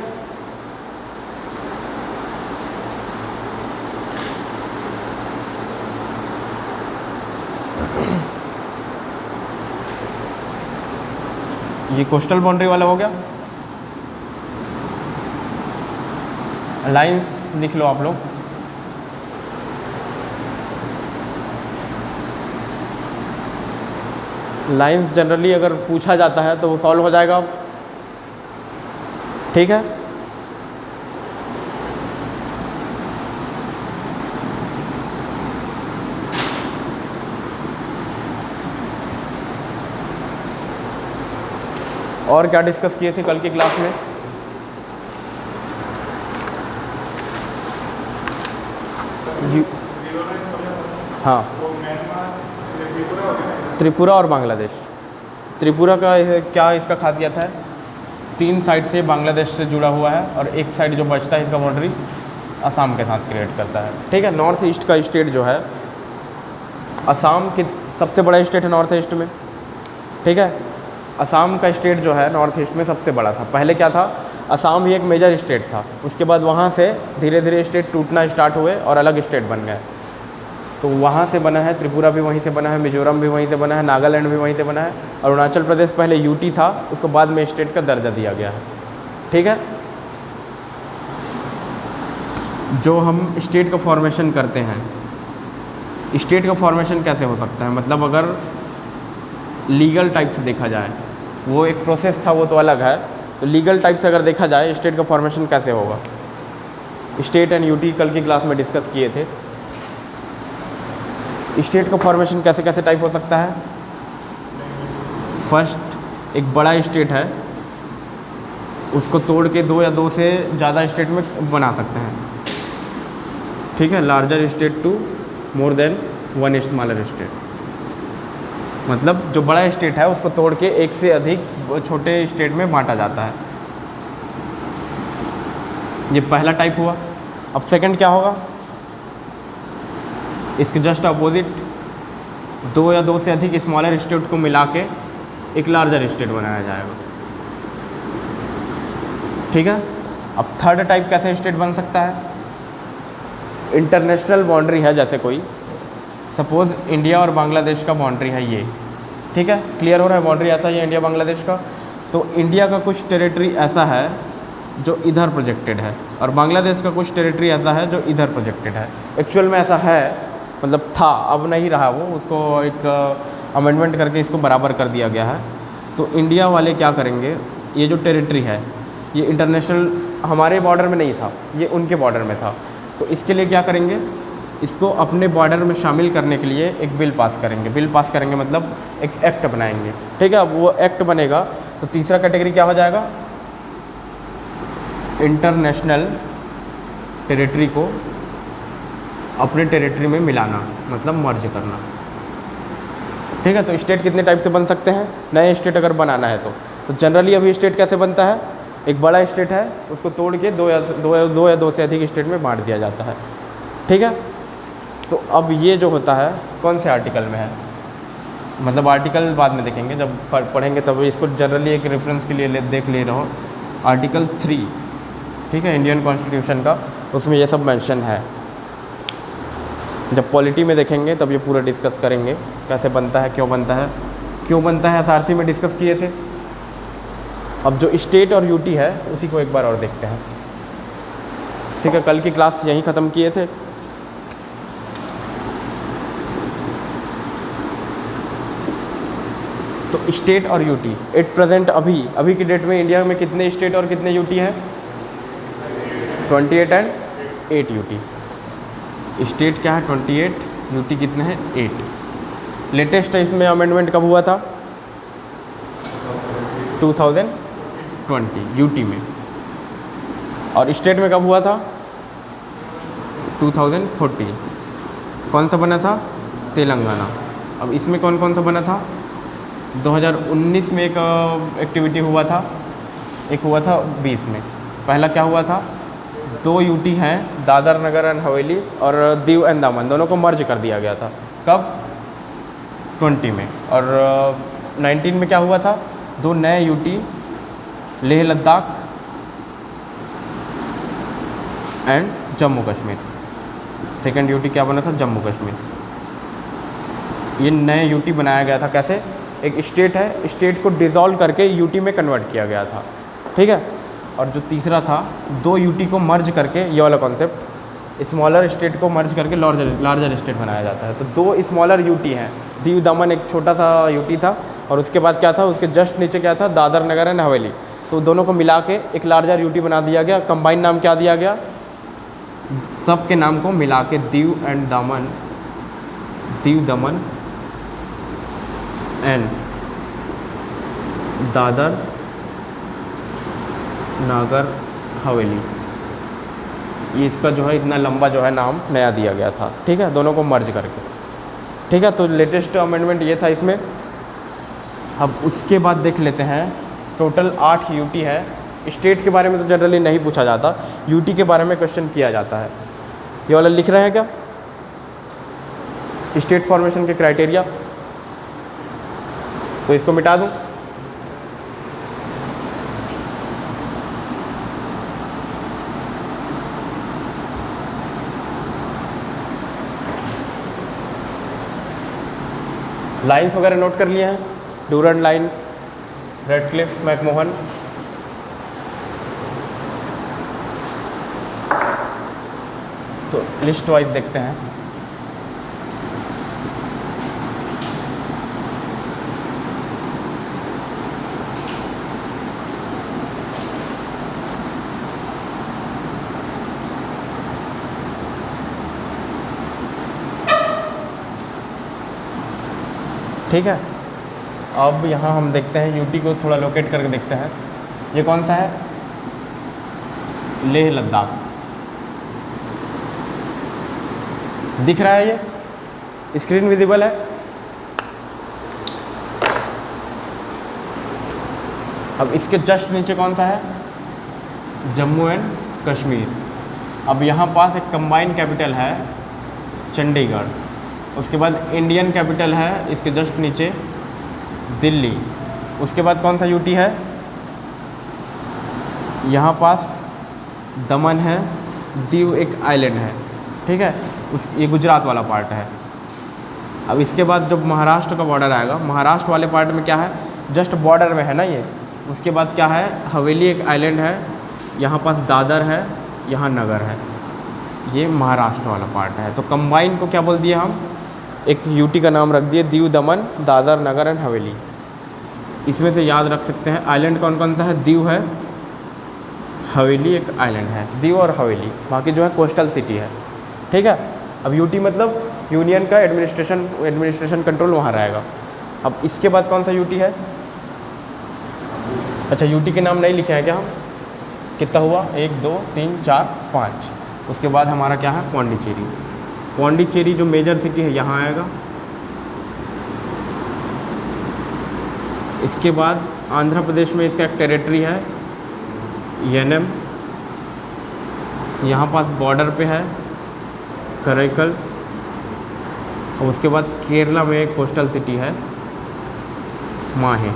ये कोस्टल बाउंड्री वाला हो गया। लाइंस लिख लो आप लोग। लाइंस जनरली अगर पूछा जाता है तो वो सॉल्व हो जाएगा। ठीक है, और क्या डिस्कस किए थे कल की क्लास में? हाँ, त्रिपुरा और बांग्लादेश। त्रिपुरा का क्या इसका खासियत है? 3 साइड से बांग्लादेश से जुड़ा हुआ है और एक साइड जो बचता है इसका बाउंड्री असम के साथ क्रिएट करता है। ठीक है, नॉर्थ ईस्ट का स्टेट जो है, असम की सबसे बड़ा स्टेट है नॉर्थ ईस्ट में। ठीक है, असम का स्टेट जो है नॉर्थ ईस्ट में सबसे बड़ा था। पहले क्या था? असम ही एक मेजर स्टेट था, उसके बाद वहाँ से धीरे धीरे स्टेट टूटना स्टार्ट हुए और अलग स्टेट बन गए। तो वहाँ से बना है, त्रिपुरा भी वहीं से बना है, मिजोरम भी वहीं से बना है, नागालैंड भी वहीं से बना है, अरुणाचल प्रदेश पहले यूटी था, उसको बाद में स्टेट का दर्जा दिया गया है। ठीक है, जो हम स्टेट का फॉर्मेशन करते हैं, स्टेट का फॉर्मेशन कैसे हो सकता है? मतलब अगर लीगल टाइप से देखा जाए, वो एक प्रोसेस था, वो तो अलग है। तो लीगल टाइप से अगर देखा जाए स्टेट का फॉर्मेशन कैसे होगा? स्टेट एंड यूटी कल की क्लास में डिस्कस किए थे। स्टेट का फॉर्मेशन कैसे कैसे टाइप हो सकता है? फर्स्ट, एक बड़ा स्टेट है, उसको तोड़ के 2 या 2 से ज़्यादा स्टेट में बना सकते हैं। ठीक है, larger state to more than 1 smaller state. मतलब जो बड़ा स्टेट है उसको तोड़ के 1 से अधिक छोटे स्टेट में बांटा जाता है। ये पहला टाइप हुआ। अब सेकंड क्या होगा? इसके जस्ट अपोजिट 2 या 2 से अधिक स्मॉलर स्टेट को मिला के एक लार्जर स्टेट बनाया जाएगा। ठीक है, अब थर्ड टाइप कैसे स्टेट बन सकता है? इंटरनेशनल बाउंड्री है, जैसे कोई सपोज़ इंडिया और बांग्लादेश का बाउंड्री है ये। ठीक है, क्लियर हो रहा है? बाउंड्री ऐसा ही है इंडिया बांग्लादेश का। तो इंडिया का कुछ टेरिटरी ऐसा है जो इधर प्रोजेक्टेड है और बांग्लादेश का कुछ टेरिटरी ऐसा है जो इधर प्रोजेक्टेड है। एक्चुअल में ऐसा है, मतलब था, अब नहीं रहा वो, उसको एक अमेंडमेंट करके इसको बराबर कर दिया गया है। तो इंडिया वाले क्या करेंगे, ये जो टेरिटरी है ये इंटरनेशनल हमारे बॉर्डर में नहीं था, ये उनके बॉर्डर में था। तो इसके लिए क्या करेंगे, इसको अपने बॉर्डर में शामिल करने के लिए एक बिल पास करेंगे। बिल पास करेंगे मतलब एक एक्ट बनाएंगे, ठीक है। अब वो एक्ट बनेगा तो तीसरा कैटेगरी क्या हो जाएगा, इंटरनेशनल टेरिटरी को अपने टेरिटरी में मिलाना, मतलब मर्ज करना, ठीक है। तो स्टेट कितने टाइप से बन सकते हैं, नए स्टेट अगर बनाना है तो जनरली अभी स्टेट कैसे बनता है, एक बड़ा स्टेट है उसको तोड़ के दो या दो से अधिक स्टेट में बांट दिया जाता है, ठीक है। तो अब ये जो होता है कौन से आर्टिकल में है, मतलब आर्टिकल बाद में देखेंगे जब पढ़ेंगे, तब इसको जनरली एक रेफरेंस के लिए देख ले रहो। आर्टिकल 3, ठीक है, इंडियन कॉन्स्टिट्यूशन का, उसमें ये सब मेंशन है। जब पॉलिटी में देखेंगे तब ये पूरा डिस्कस करेंगे कैसे बनता है, क्यों बनता है, एसआरसी में डिस्कस किए थे। अब जो स्टेट और यूटी है उसी को एक बार और देखते हैं, ठीक है। कल की क्लास यहीं ख़त्म किए थे। तो स्टेट और यूटी एट प्रेजेंट अभी की डेट में इंडिया में कितने स्टेट और कितने यूटी हैं, 28 एंड 8 यूटी। स्टेट क्या है 28, यूटी कितने हैं 8। लेटेस्ट इसमें अमेंडमेंट कब हुआ था, 2020 यूटी में, और स्टेट में कब हुआ था 2014। कौन सा बना था, तेलंगाना। अब इसमें कौन कौन सा बना था, 2019 में एक एक्टिविटी हुआ था, एक हुआ था 20 में। पहला क्या हुआ था, 2 यूटी हैं, दादर नगर एंड हवेली और दीव एंड दामन, दोनों को मर्ज कर दिया गया था। कब, 20 में। और 19 में क्या हुआ था, 2 नए UT, Leh Ladakh and Jammu Kashmir. Second UT क्या बना था, जम्मू कश्मीर। ये नए यूटी बनाया गया था, कैसे, एक स्टेट है, स्टेट को डिसॉल्व करके यूटी में कन्वर्ट किया गया था, ठीक है। और जो तीसरा था, 2 यूटी को मर्ज करके, ये वाला कॉन्सेप्ट, स्मॉलर स्टेट को मर्ज करके लार्जर स्टेट बनाया जाता है। तो 2 स्मॉलर यूटी हैं, दीव दमन एक छोटा सा यूटी था, और उसके बाद क्या था, उसके जस्ट नीचे क्या था, दादर नगर एंड हवेली। तो दोनों को मिला के एक लार्जर यूटी बना दिया गया। कंबाइन नाम क्या दिया गया, सब के नाम को मिला के दीव दमन एंड दादर नागर हवेली, ये इसका जो है इतना लंबा जो है नाम नया दिया गया था, ठीक है, दोनों को मर्ज करके, ठीक है। तो लेटेस्ट अमेंडमेंट ये था इसमें। अब उसके बाद देख लेते हैं, टोटल 8 यूटी है। स्टेट के बारे में तो जनरली नहीं पूछा जाता, यूटी के बारे में क्वेश्चन किया जाता है। ये वाला लिख रहे हैं क्या, स्टेट फॉर्मेशन के क्राइटेरिया, तो इसको मिटा दूं। लाइन्स वगैरह नोट कर लिए हैं, डूरंड लाइन, रेडक्लिफ, मैकमोहन। तो लिस्ट वाइज देखते हैं। ठीक है, अब यहाँ हम देखते हैं यूटी को थोड़ा लोकेट करके देखते हैं। ये कौन सा है, लेह लद्दाख दिख रहा है, ये स्क्रीन विजिबल है। अब इसके जस्ट नीचे कौन सा है, जम्मू एंड कश्मीर। अब यहाँ पास एक कंबाइंड कैपिटल है चंडीगढ़, उसके बाद इंडियन कैपिटल है इसके जस्ट नीचे दिल्ली। उसके बाद कौन सा यूटी है, यहाँ पास दमन है, दीव एक आइलैंड है, ठीक है, ये गुजरात वाला पार्ट है। अब इसके बाद जब महाराष्ट्र का बॉर्डर आएगा, महाराष्ट्र वाले पार्ट में क्या है, जस्ट बॉर्डर में है ना ये। उसके बाद क्या है, हवेली एक आइलैंड है, यहाँ पास दादर है, यहाँ नगर है, ये महाराष्ट्र वाला पार्ट है। तो कंबाइन को क्या बोल दिया हम, एक यूटी का नाम रख दिए दीव दमन दादर नगर एंड हवेली। इसमें से याद रख सकते हैं आइलैंड कौन कौन सा है, दीव है, हवेली एक आइलैंड है, दीव और हवेली, बाकी जो है कोस्टल सिटी है। ठीक है, अब यूटी मतलब यूनियन का एडमिनिस्ट्रेशन कंट्रोल वहाँ रहेगा। अब इसके बाद कौन सा यूटी है, अच्छा यूटी के नाम नहीं लिखे हैं क्या हम, कितना हुआ 1 2 3 4 5। उसके बाद हमारा क्या है पौंडीचेरी। पौंडीचेरी जो मेजर सिटी है यहाँ आएगा। इसके बाद आंध्र प्रदेश में इसका एक टेरिटरी है एनएम, यहाँ पास बॉर्डर पे है करैकल। और उसके बाद केरला में एक कोस्टल सिटी है माहे।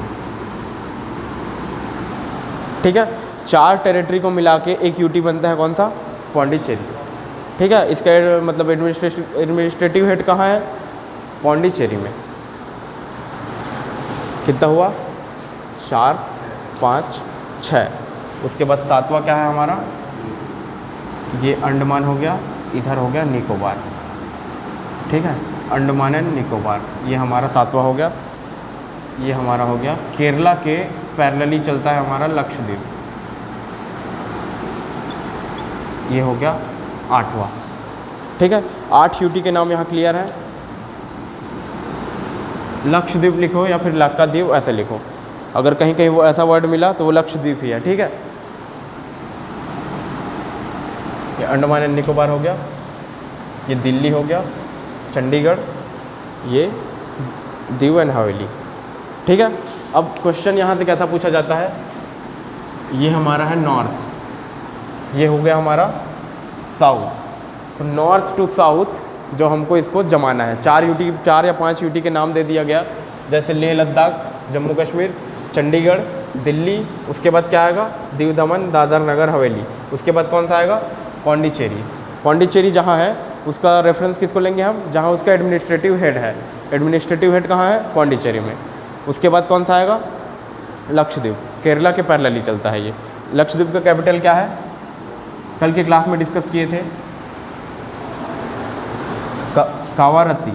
ठीक है, 4 टेरिटरी को मिला के एक यूटी बनता है कौन सा, पौंडीचेरी। ठीक है, इसका मतलब एडमिनिस्ट्रेटिव हेड कहाँ है, पौंडीचेरी में। कितना हुआ 4 5 6। उसके बाद 7वां क्या है हमारा, ये अंडमान हो गया, इधर हो गया निकोबार। ठीक है, अंडमान एंड निकोबार ये हमारा 7वां हो गया। ये हमारा हो गया केरला के पैरेलली चलता है हमारा लक्षद्वीप, ये हो गया 8वां। ठीक है, 8 यूटी के नाम यहाँ क्लियर है। लक्षद्वीप लिखो या फिर लक्काद्वीप ऐसे लिखो, अगर कहीं कहीं वो ऐसा वर्ड मिला तो वो लक्षद्वीप ही है। ठीक है, ये अंडमान एंड निकोबार हो गया, ये दिल्ली हो गया, चंडीगढ़, ये दीव एंड हवेली। ठीक है, अब क्वेश्चन यहाँ से कैसा पूछा जाता है, ये हमारा है नॉर्थ, ये हो गया हमारा साउथ। तो नॉर्थ टू साउथ जो हमको इसको जमाना है, 4 या 5 यूटी के नाम दे दिया गया, जैसे लेह लद्दाख, जम्मू कश्मीर, चंडीगढ़, दिल्ली। उसके बाद क्या आएगा, दीव दमन दादर नगर हवेली। उसके बाद कौन सा आएगा, पौंडीचेरी। पौंडीचेरी जहाँ है उसका रेफरेंस किसको लेंगे हम, जहाँ उसका एडमिनिस्ट्रेटिव हेड है। एडमिनिस्ट्रेटिव हेड कहाँ है, पौंडीचेरी में। उसके बाद कौन सा आएगा, लक्षद्वीप, केरला के पैरेलली चलता है ये। लक्षद्वीप का कैपिटल क्या है, कल के क्लास में डिस्कस किए थे, कावारत्ती।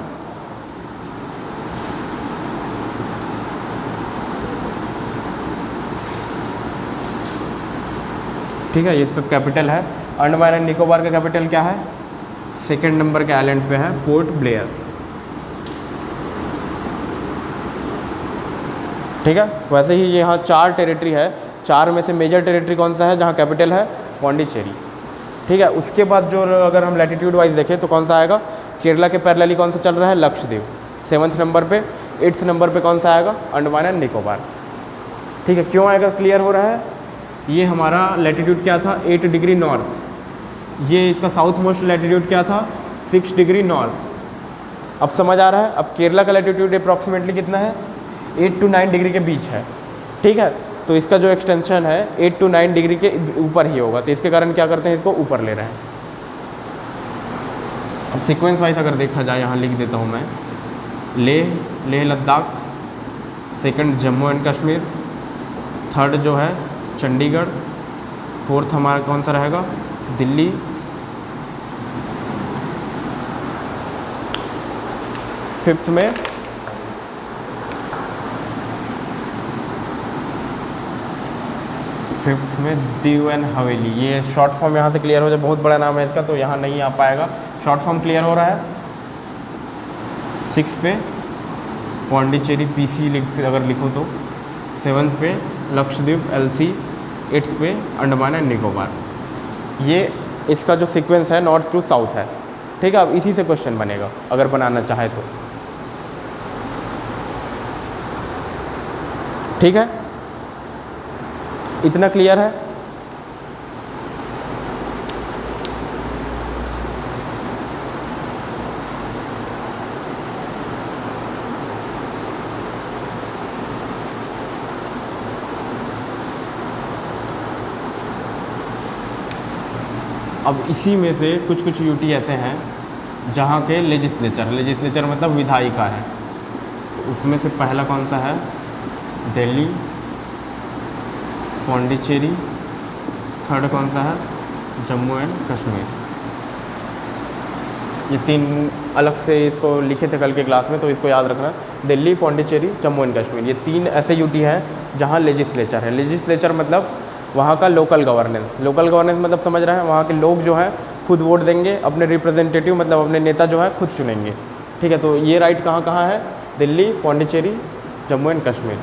ठीक है, ये इसका कैपिटल है। अंडमान एंड निकोबार का कैपिटल क्या है, 2nd नंबर के आइलैंड पे है पोर्ट ब्लेयर। ठीक है, वैसे ही यहाँ 4 टेरिटरी है, 4 में से मेजर टेरिटरी कौन सा है जहाँ कैपिटल है पौंडीचेरी। ठीक है, उसके बाद जो अगर हम लैटिट्यूड वाइज देखें तो कौन सा आएगा, केरला के पैरेलली कौन सा चल रहा है, लक्षद्वीप 7th नंबर पे। 8th नंबर पे कौन सा आएगा, अंडमान एंड निकोबार। ठीक है, क्यों आएगा क्लियर हो रहा है, ये हमारा लैटिट्यूड क्या था 8 डिग्री नॉर्थ, ये इसका साउथ मोस्ट लैटिट्यूड क्या था 6 डिग्री नॉर्थ। अब समझ आ रहा है। अब केरला का लैटिट्यूड अप्रॉक्सीमेटली कितना है, 8 to 9 डिग्री के बीच है। ठीक है, तो इसका जो एक्सटेंशन है 8 to 9 डिग्री के ऊपर ही होगा, तो इसके कारण क्या करते हैं, इसको ऊपर ले रहे हैं। अब सीक्वेंस वाइज अगर देखा जाए, यहाँ लिख देता हूँ मैं, Leh Ladakh, 2nd Jammu and Kashmir, 3rd जो है चंडीगढ़, 4th हमारा कौन सा रहेगा, दिल्ली, 5th में दीव एंड हवेली। ये शॉर्ट फॉर्म यहाँ से क्लियर हो जाए, बहुत बड़ा नाम है इसका तो यहाँ नहीं आ पाएगा, शॉर्ट फॉर्म क्लियर हो रहा है। 6 पे पौंडीचेरी पीसी अगर लिखो तो, 7th पे लक्षद्वीप LC, 8th पे अंडमान एंड निकोबार। ये इसका जो सीक्वेंस है नॉर्थ टू साउथ है। ठीक है, अब इसी से क्वेश्चन बनेगा अगर बनाना चाहे तो। ठीक है, इतना क्लियर है। अब इसी में से कुछ यूटी ऐसे हैं जहाँ के लेजिस्लेचर मतलब विधायिका है, तो उसमें से पहला कौन सा है, दिल्ली, पौंडीचेरी, 3rd कौन सा है, जम्मू एंड कश्मीर। ये 3 अलग से इसको लिखे थे कल के क्लास में, तो इसको याद रखना। दिल्ली, पौंडीचेरी, जम्मू एंड कश्मीर, ये 3 ऐसे यूटी हैं जहाँ लेजिस्लेचर है। लेजिस्लेचर मतलब वहाँ का लोकल गवर्नेंस। लोकल गवर्नेंस मतलब समझ रहे हैं, वहाँ के लोग जो हैं खुद वोट देंगे, अपने रिप्रेजेंटेटिव मतलब अपने नेता जो है खुद चुनेंगे। ठीक है, तो ये राइट कहाँ कहाँ है? दिल्ली, पौंडीचेरी, जम्मू एंड कश्मीर।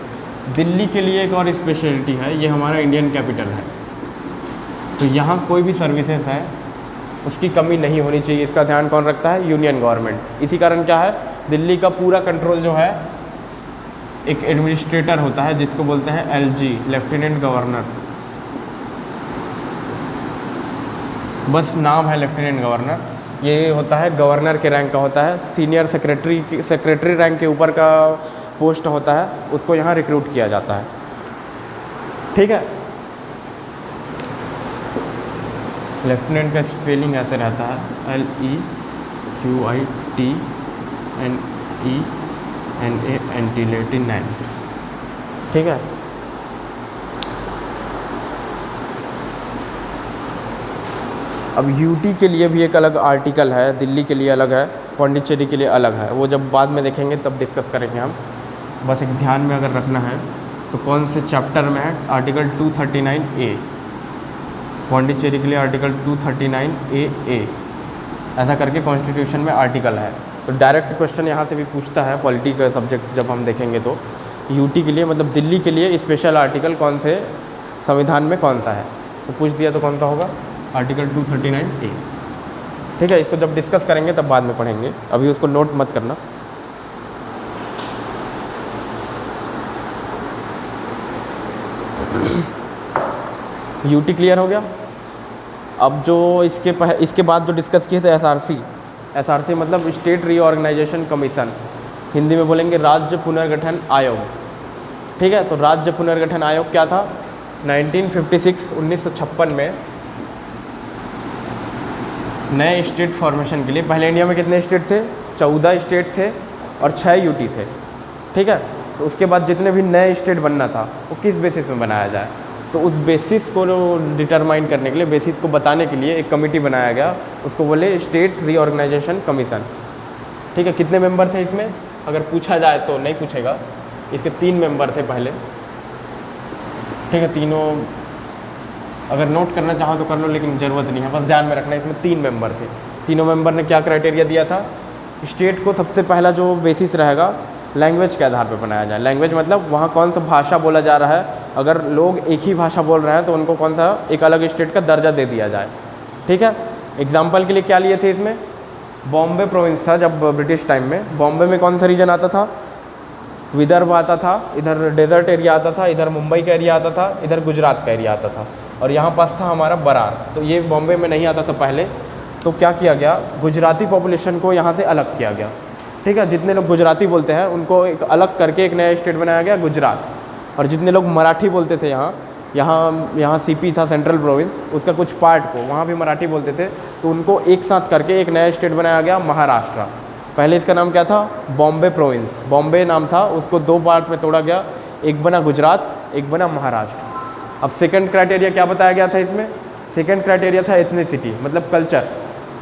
दिल्ली के लिए एक और स्पेशलिटी है, ये हमारा इंडियन कैपिटल है, तो यहाँ कोई भी सर्विसेज है उसकी कमी नहीं होनी चाहिए। इसका ध्यान कौन रखता है? Union government. इसी कारण क्या है, दिल्ली का पूरा कंट्रोल जो है एक एडमिनिस्ट्रेटर होता है जिसको बोलते हैं LG, लेफ्टिनेंट गवर्नर। बस नाम है लेफ्टिनेंट गवर्नर, ये होता है गवर्नर के रैंक का होता है। सीनियर सेक्रेटरी रैंक के ऊपर का पोस्ट होता है, उसको यहाँ रिक्रूट किया जाता है। ठीक है, लेफ्टिनेंट का स्पेलिंग ऐसे रहता है LEQUITNENANT, लेफ्टिनेंट। ठीक है, अब यूटी के लिए भी एक अलग आर्टिकल है, दिल्ली के लिए अलग है, पौंडीचेरी के लिए अलग है, वो जब बाद में देखेंगे तब डिस्कस करेंगे हम। बस एक ध्यान में अगर रखना है तो कौन से चैप्टर में है? आर्टिकल 239A, पौंडीचेरी के लिए आर्टिकल 239AA, ऐसा करके कॉन्स्टिट्यूशन में आर्टिकल है। तो डायरेक्ट क्वेश्चन यहाँ से भी पूछता है, पॉलिटी का सब्जेक्ट जब हम देखेंगे तो। यूटी के लिए मतलब दिल्ली के लिए स्पेशल आर्टिकल कौन से संविधान में कौन सा है, तो पूछ दिया तो कौन सा होगा? Article 239A। ठीक है, इसको जब डिस्कस करेंगे तब बाद में पढ़ेंगे, अभी उसको नोट मत करना। यूटी क्लियर हो गया। अब जो इसके बाद जो डिस्कस किए थे एसआरसी मतलब स्टेट रीऑर्गेनाइजेशन कमीशन, हिंदी में बोलेंगे राज्य पुनर्गठन आयोग। ठीक है, तो राज्य पुनर्गठन आयोग क्या था? 1956 में नए स्टेट फॉर्मेशन के लिए, पहले इंडिया में कितने स्टेट थे? 14 स्टेट थे और 6 यूटी थे। ठीक है, तो उसके बाद जितने भी नए स्टेट बनना था वो किस बेसिस में बनाया जाए, तो उस बेसिस को डिटरमाइन करने के लिए, बेसिस को बताने के लिए एक कमेटी बनाया गया, उसको बोले स्टेट रीऑर्गेनाइजेशन कमीशन। ठीक है, कितने मेंबर थे इसमें? अगर पूछा जाए तो नहीं पूछेगा, इसके 3 मेंबर थे पहले। ठीक है, तीनों अगर नोट करना चाहो तो कर लो, लेकिन ज़रूरत नहीं है, बस ध्यान में रखना इसमें 3 मेंबर थे। तीनों मेंबर ने क्या क्राइटेरिया दिया था? स्टेट को सबसे पहला जो बेसिस रहेगा लैंग्वेज के आधार पर बनाया जाए। लैंग्वेज मतलब वहाँ कौन सा भाषा बोला जा रहा है, अगर लोग एक ही भाषा बोल रहे हैं तो उनको कौन सा एक अलग स्टेट का दर्जा दे दिया जाए। ठीक है, एग्जाम्पल के लिए क्या लिए थे इसमें? बॉम्बे प्रोविंस था जब ब्रिटिश टाइम में, बॉम्बे में कौन सा रीजन आता था? विदर्भ आता था, इधर डेजर्ट एरिया आता था, इधर मुंबई का एरिया आता था, इधर गुजरात का एरिया आता था, और यहाँ पास था हमारा बरार। तो ये बॉम्बे में नहीं आता था पहले, तो क्या किया गया? गुजराती पॉपुलेशन को यहाँ से अलग किया गया। ठीक है, जितने लोग गुजराती बोलते हैं उनको एक अलग करके एक नया स्टेट बनाया गया गुजरात, और जितने लोग मराठी बोलते थे यहाँ सीपी था सेंट्रल प्रोविंस, उसका कुछ पार्ट को वहाँ भी मराठी बोलते थे, तो उनको एक साथ करके एक नया स्टेट बनाया गया महाराष्ट्र। पहले इसका नाम क्या था? बॉम्बे प्रोविंस, बॉम्बे नाम था, उसको 2 पार्ट में तोड़ा गया, एक बना गुजरात, एक बना महाराष्ट्र। अब सेकंड क्राइटेरिया क्या बताया गया था इसमें? सेकंड क्राइटेरिया था एथनिसिटी, मतलब कल्चर।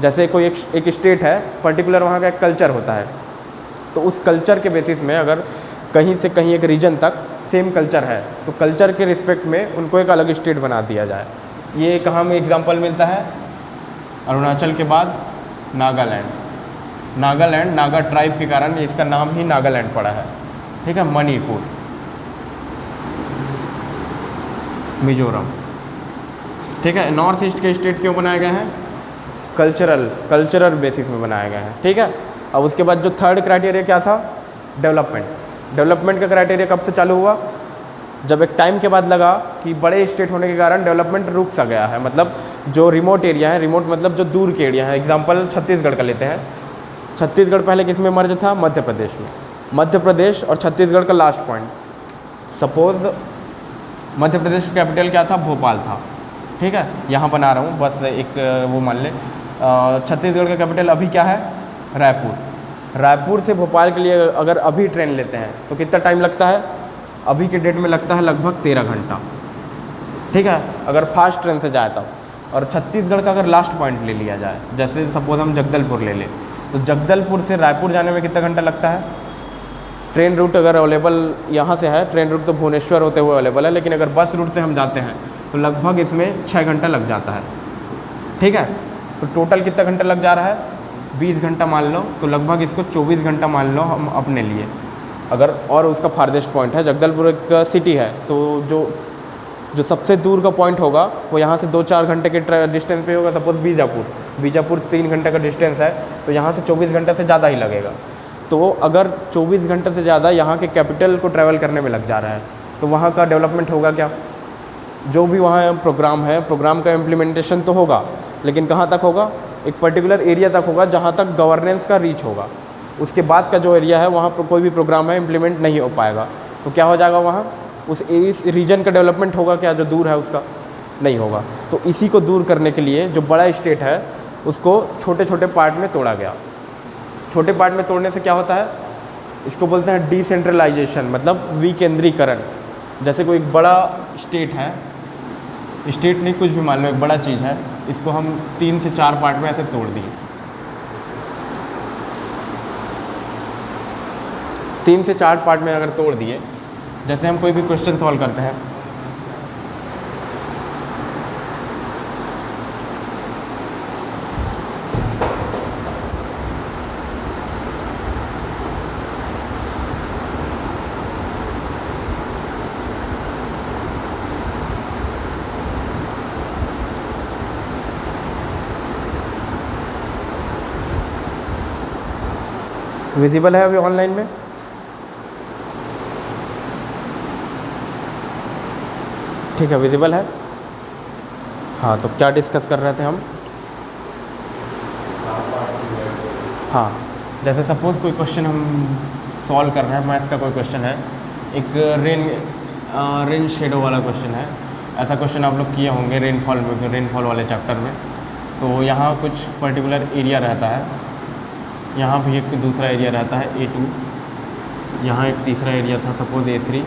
जैसे कोई एक स्टेट है पर्टिकुलर, वहाँ का एक कल्चर होता है, तो उस कल्चर के बेसिस में अगर कहीं से कहीं एक रीजन तक सेम कल्चर है तो कल्चर के रिस्पेक्ट में उनको एक अलग स्टेट बना दिया जाए। ये कहाँ में एग्जांपल मिलता है? अरुणाचल के बाद नागालैंड, नागा ट्राइब के कारण इसका नाम ही नागालैंड पड़ा है। ठीक है, मणिपुर, मिजोरम। ठीक है, नॉर्थ ईस्ट के स्टेट क्यों बनाए गए हैं? कल्चरल बेसिस में बनाए गए हैं। ठीक है, अब उसके बाद जो थर्ड क्राइटेरिया क्या था? डेवलपमेंट का क्राइटेरिया कब से चालू हुआ? जब एक टाइम के बाद लगा कि बड़े स्टेट होने के कारण डेवलपमेंट रुक सा गया है, मतलब जो रिमोट एरिया है, रिमोट मतलब जो दूर के एरिया है, एग्जांपल छत्तीसगढ़ का लेते हैं। छत्तीसगढ़ पहले किस में मर्ज था? मध्य प्रदेश में। मध्य प्रदेश और छत्तीसगढ़ का last point, suppose Madhya Pradesh का कैपिटल क्या था? भोपाल था। ठीक है, यहाँ बना रहा हूँ, बस एक वो मान ले। छत्तीसगढ़ का कैपिटल अभी क्या है? रायपुर से भोपाल के लिए अगर अभी ट्रेन लेते हैं तो कितना टाइम लगता है? अभी के डेट में लगता है लगभग 13 घंटा। ठीक है, अगर फास्ट ट्रेन से जाए तब। और छत्तीसगढ़ का अगर लास्ट पॉइंट ले लिया जाए, जैसे सपोज हम जगदलपुर ले लें, तो जगदलपुर से रायपुर जाने में कितना घंटा लगता है? ट्रेन रूट अगर अवेलेबल यहाँ से है, ट्रेन रूट तो भुवनेश्वर होते हुए अवेलेबल है, लेकिन अगर बस रूट से हम जाते हैं तो लगभग इसमें 6 घंटा लग जाता है। ठीक है, तो टोटल कितना घंटा लग जा रहा है? 20 घंटा मान लो, तो लगभग इसको 24 घंटा मान लो हम अपने लिए। अगर और उसका फारदेस्ट पॉइंट है, जगदलपुर एक सिटी है, तो जो सबसे दूर का पॉइंट होगा वो यहाँ से 2-4 घंटे के डिस्टेंस पे होगा। सपोज़ बीजापुर 3 घंटे का डिस्टेंस है, तो यहाँ से 24 घंटे से ज़्यादा ही लगेगा। तो अगर 24 घंटे से ज़्यादा यहाँ के कैपिटल को ट्रैवल करने में लग जा रहा है, तो वहाँ का डेवलपमेंट होगा क्या? जो भी वहाँ प्रोग्राम है, प्रोग्राम का इम्प्लीमेंटेशन तो होगा, लेकिन कहाँ तक होगा? एक पर्टिकुलर एरिया तक होगा, जहाँ तक गवर्नेंस का रीच होगा। उसके बाद का जो एरिया है वहाँ पर कोई भी प्रोग्राम है इम्प्लीमेंट नहीं हो पाएगा। तो क्या हो जाएगा वहाँ? इस रीजन का डेवलपमेंट होगा क्या? जो दूर है उसका नहीं होगा। तो इसी को दूर करने के लिए जो बड़ा स्टेट है उसको छोटे छोटे पार्ट में तोड़ा गया। छोटे पार्ट में तोड़ने से क्या होता है? इसको बोलते हैं डिसेंट्रलाइजेशन, मतलब विकेंद्रीकरण। जैसे कोई एक बड़ा स्टेट है, स्टेट नहीं कुछ भी मान लो, एक बड़ा चीज़ है, इसको हम 3 से 4 पार्ट में ऐसे तोड़ दिए। 3 से 4 पार्ट में अगर तोड़ दिए, जैसे हम कोई भी क्वेश्चन सॉल्व करते हैं, विजिबल है अभी ऑनलाइन में? ठीक है, विजिबल है। हाँ, तो क्या डिस्कस कर रहे थे हम? हाँ, जैसे सपोज़ कोई क्वेश्चन हम सॉल्व कर रहे हैं, मैथ्स का कोई क्वेश्चन है, एक रेन शेडो वाला क्वेश्चन है। ऐसा क्वेश्चन आप लोग किए होंगे रेनफॉल वाले चैप्टर में। तो यहाँ कुछ पर्टिकुलर एरिया रहता है, यहाँ भी एक दूसरा एरिया रहता है A2, यहाँ एक तीसरा एरिया था सपोज़ A3,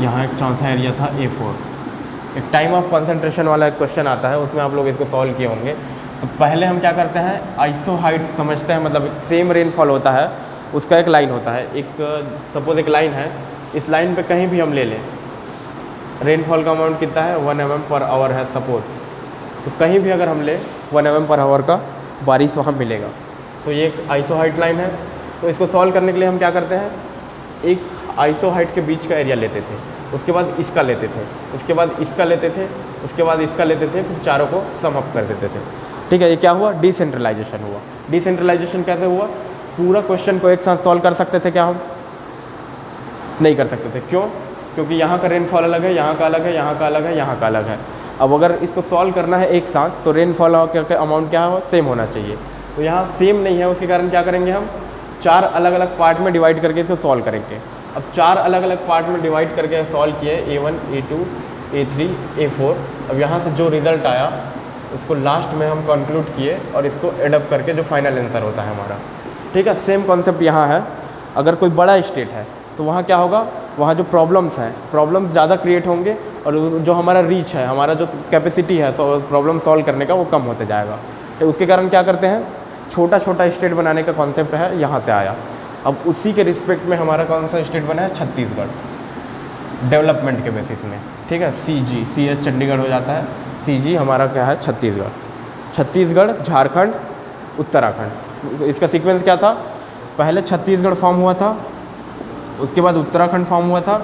यहाँ एक चौथा एरिया था A4। एक टाइम ऑफ कंसंट्रेशन वाला एक क्वेश्चन आता है, उसमें आप लोग इसको सॉल्व किए होंगे। तो पहले हम क्या करते हैं? आइसो हाइट समझते हैं, मतलब सेम रेनफॉल होता है, उसका एक लाइन होता है। एक सपोज़ एक लाइन है, इस लाइन पे कहीं भी हम ले लें, रेनफॉल का अमाउंट कितना है? 1 mm/आवर है सपोज़। तो कहीं भी अगर हम ले 1 mm/आवर का बारिश वहाँ मिलेगा। तो ये एक आइसो हाइट लाइन है। तो इसको सॉल्व करने के लिए हम क्या करते हैं? एक आइसो हाइट के बीच का एरिया लेते थे, उसके बाद इसका लेते थे, उसके बाद इसका लेते थे, उसके बाद इसका लेते थे, फिर चारों को सम अप कर देते थे। ठीक है, ये क्या हुआ? डिसेंट्रलाइजेशन हुआ। डिसेंट्रलाइजेशन कैसे हुआ? पूरा क्वेश्चन को एक साथ सॉल्व कर सकते थे क्या हम? नहीं कर सकते थे। क्यों? क्योंकि यहाँ का रेनफॉल अलग है, यहाँ का अलग है, यहाँ का अलग है, यहाँ का अलग है। अब अगर इसको सॉल्व करना है एक साथ, तो रेनफॉल का अमाउंट क्या हो? सेम होना चाहिए। तो यहाँ सेम नहीं है, उसके कारण क्या करेंगे हम? 4 अलग अलग पार्ट में डिवाइड करके इसको सॉल्व करेंगे। अब 4 अलग अलग पार्ट में डिवाइड करके सॉल्व किए, A1, A2, A3, A4। अब यहाँ से जो रिज़ल्ट आया उसको लास्ट में हम कंक्लूड किए और इसको एडअप करके जो फाइनल आंसर होता है हमारा। ठीक है, सेम कॉन्सेप्ट यहाँ है। अगर कोई बड़ा स्टेट है तो वहाँ क्या होगा? वहाँ जो प्रॉब्लम्स हैं, प्रॉब्लम्स ज़्यादा क्रिएट होंगे और जो हमारा रीच है, हमारा जो कैपेसिटी है प्रॉब्लम सॉल्व करने का, वो कम होते जाएगा। तो उसके कारण क्या करते हैं? छोटा छोटा स्टेट बनाने का कॉन्सेप्ट है, यहाँ से आया। अब उसी के रिस्पेक्ट में हमारा कौन सा स्टेट बना है? छत्तीसगढ़, डेवलपमेंट के बेसिस में। ठीक है, CH चंडीगढ़ हो जाता है, CG हमारा क्या है? छत्तीसगढ़, झारखंड, उत्तराखंड। इसका सीक्वेंस क्या था? पहले छत्तीसगढ़ फॉर्म हुआ था, उसके बाद उत्तराखंड फॉर्म हुआ था,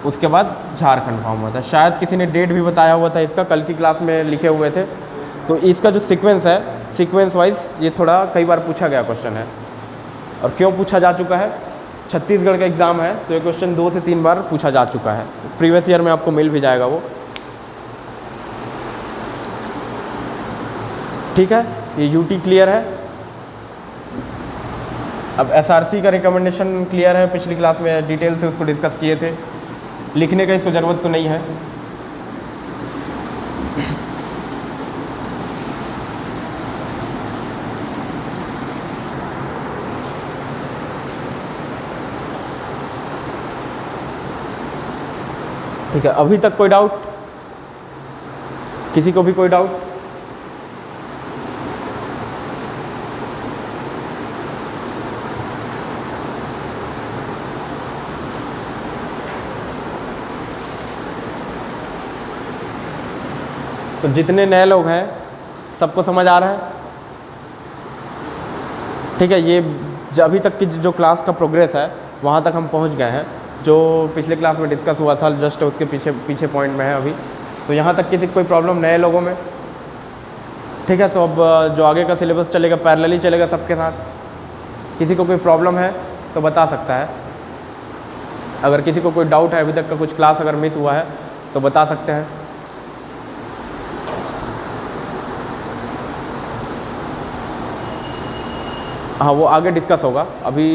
उसके बाद झारखंड फॉर्म हुआ था। शायद किसी ने डेट भी बताया हुआ था इसका, कल की क्लास में लिखे हुए थे। तो इसका जो सीक्वेंस है, सीक्वेंस वाइज ये थोड़ा कई बार पूछा गया क्वेश्चन है। और क्यों पूछा जा चुका है? छत्तीसगढ़ का एग्ज़ाम है, तो ये क्वेश्चन 2 से 3 बार पूछा जा चुका है। प्रीवियस ईयर में आपको मिल भी जाएगा वो। ठीक है, ये UT क्लियर है। अब SRC का रिकमेंडेशन क्लियर है, पिछली क्लास में डिटेल से उसको डिस्कस किए थे, लिखने का इसको ज़रूरत तो नहीं है। ठीक है, अभी तक कोई डाउट? किसी को भी कोई डाउट? तो जितने नए लोग हैं सबको समझ आ रहा है? ठीक है, ये अभी तक की जो क्लास का प्रोग्रेस है वहाँ तक हम पहुँच गए हैं। जो पिछले क्लास में डिस्कस हुआ था जस्ट उसके पीछे पॉइंट में है अभी। तो यहाँ तक किसी कोई प्रॉब्लम नए लोगों में? ठीक है, तो अब जो आगे का सिलेबस चलेगा पैरेलली चलेगा सबके साथ। किसी को कोई प्रॉब्लम है तो बता सकता है। अगर किसी को कोई डाउट है, अभी तक का कुछ क्लास अगर मिस हुआ है तो बता सकते हैं। हाँ, वो आगे डिस्कस होगा, अभी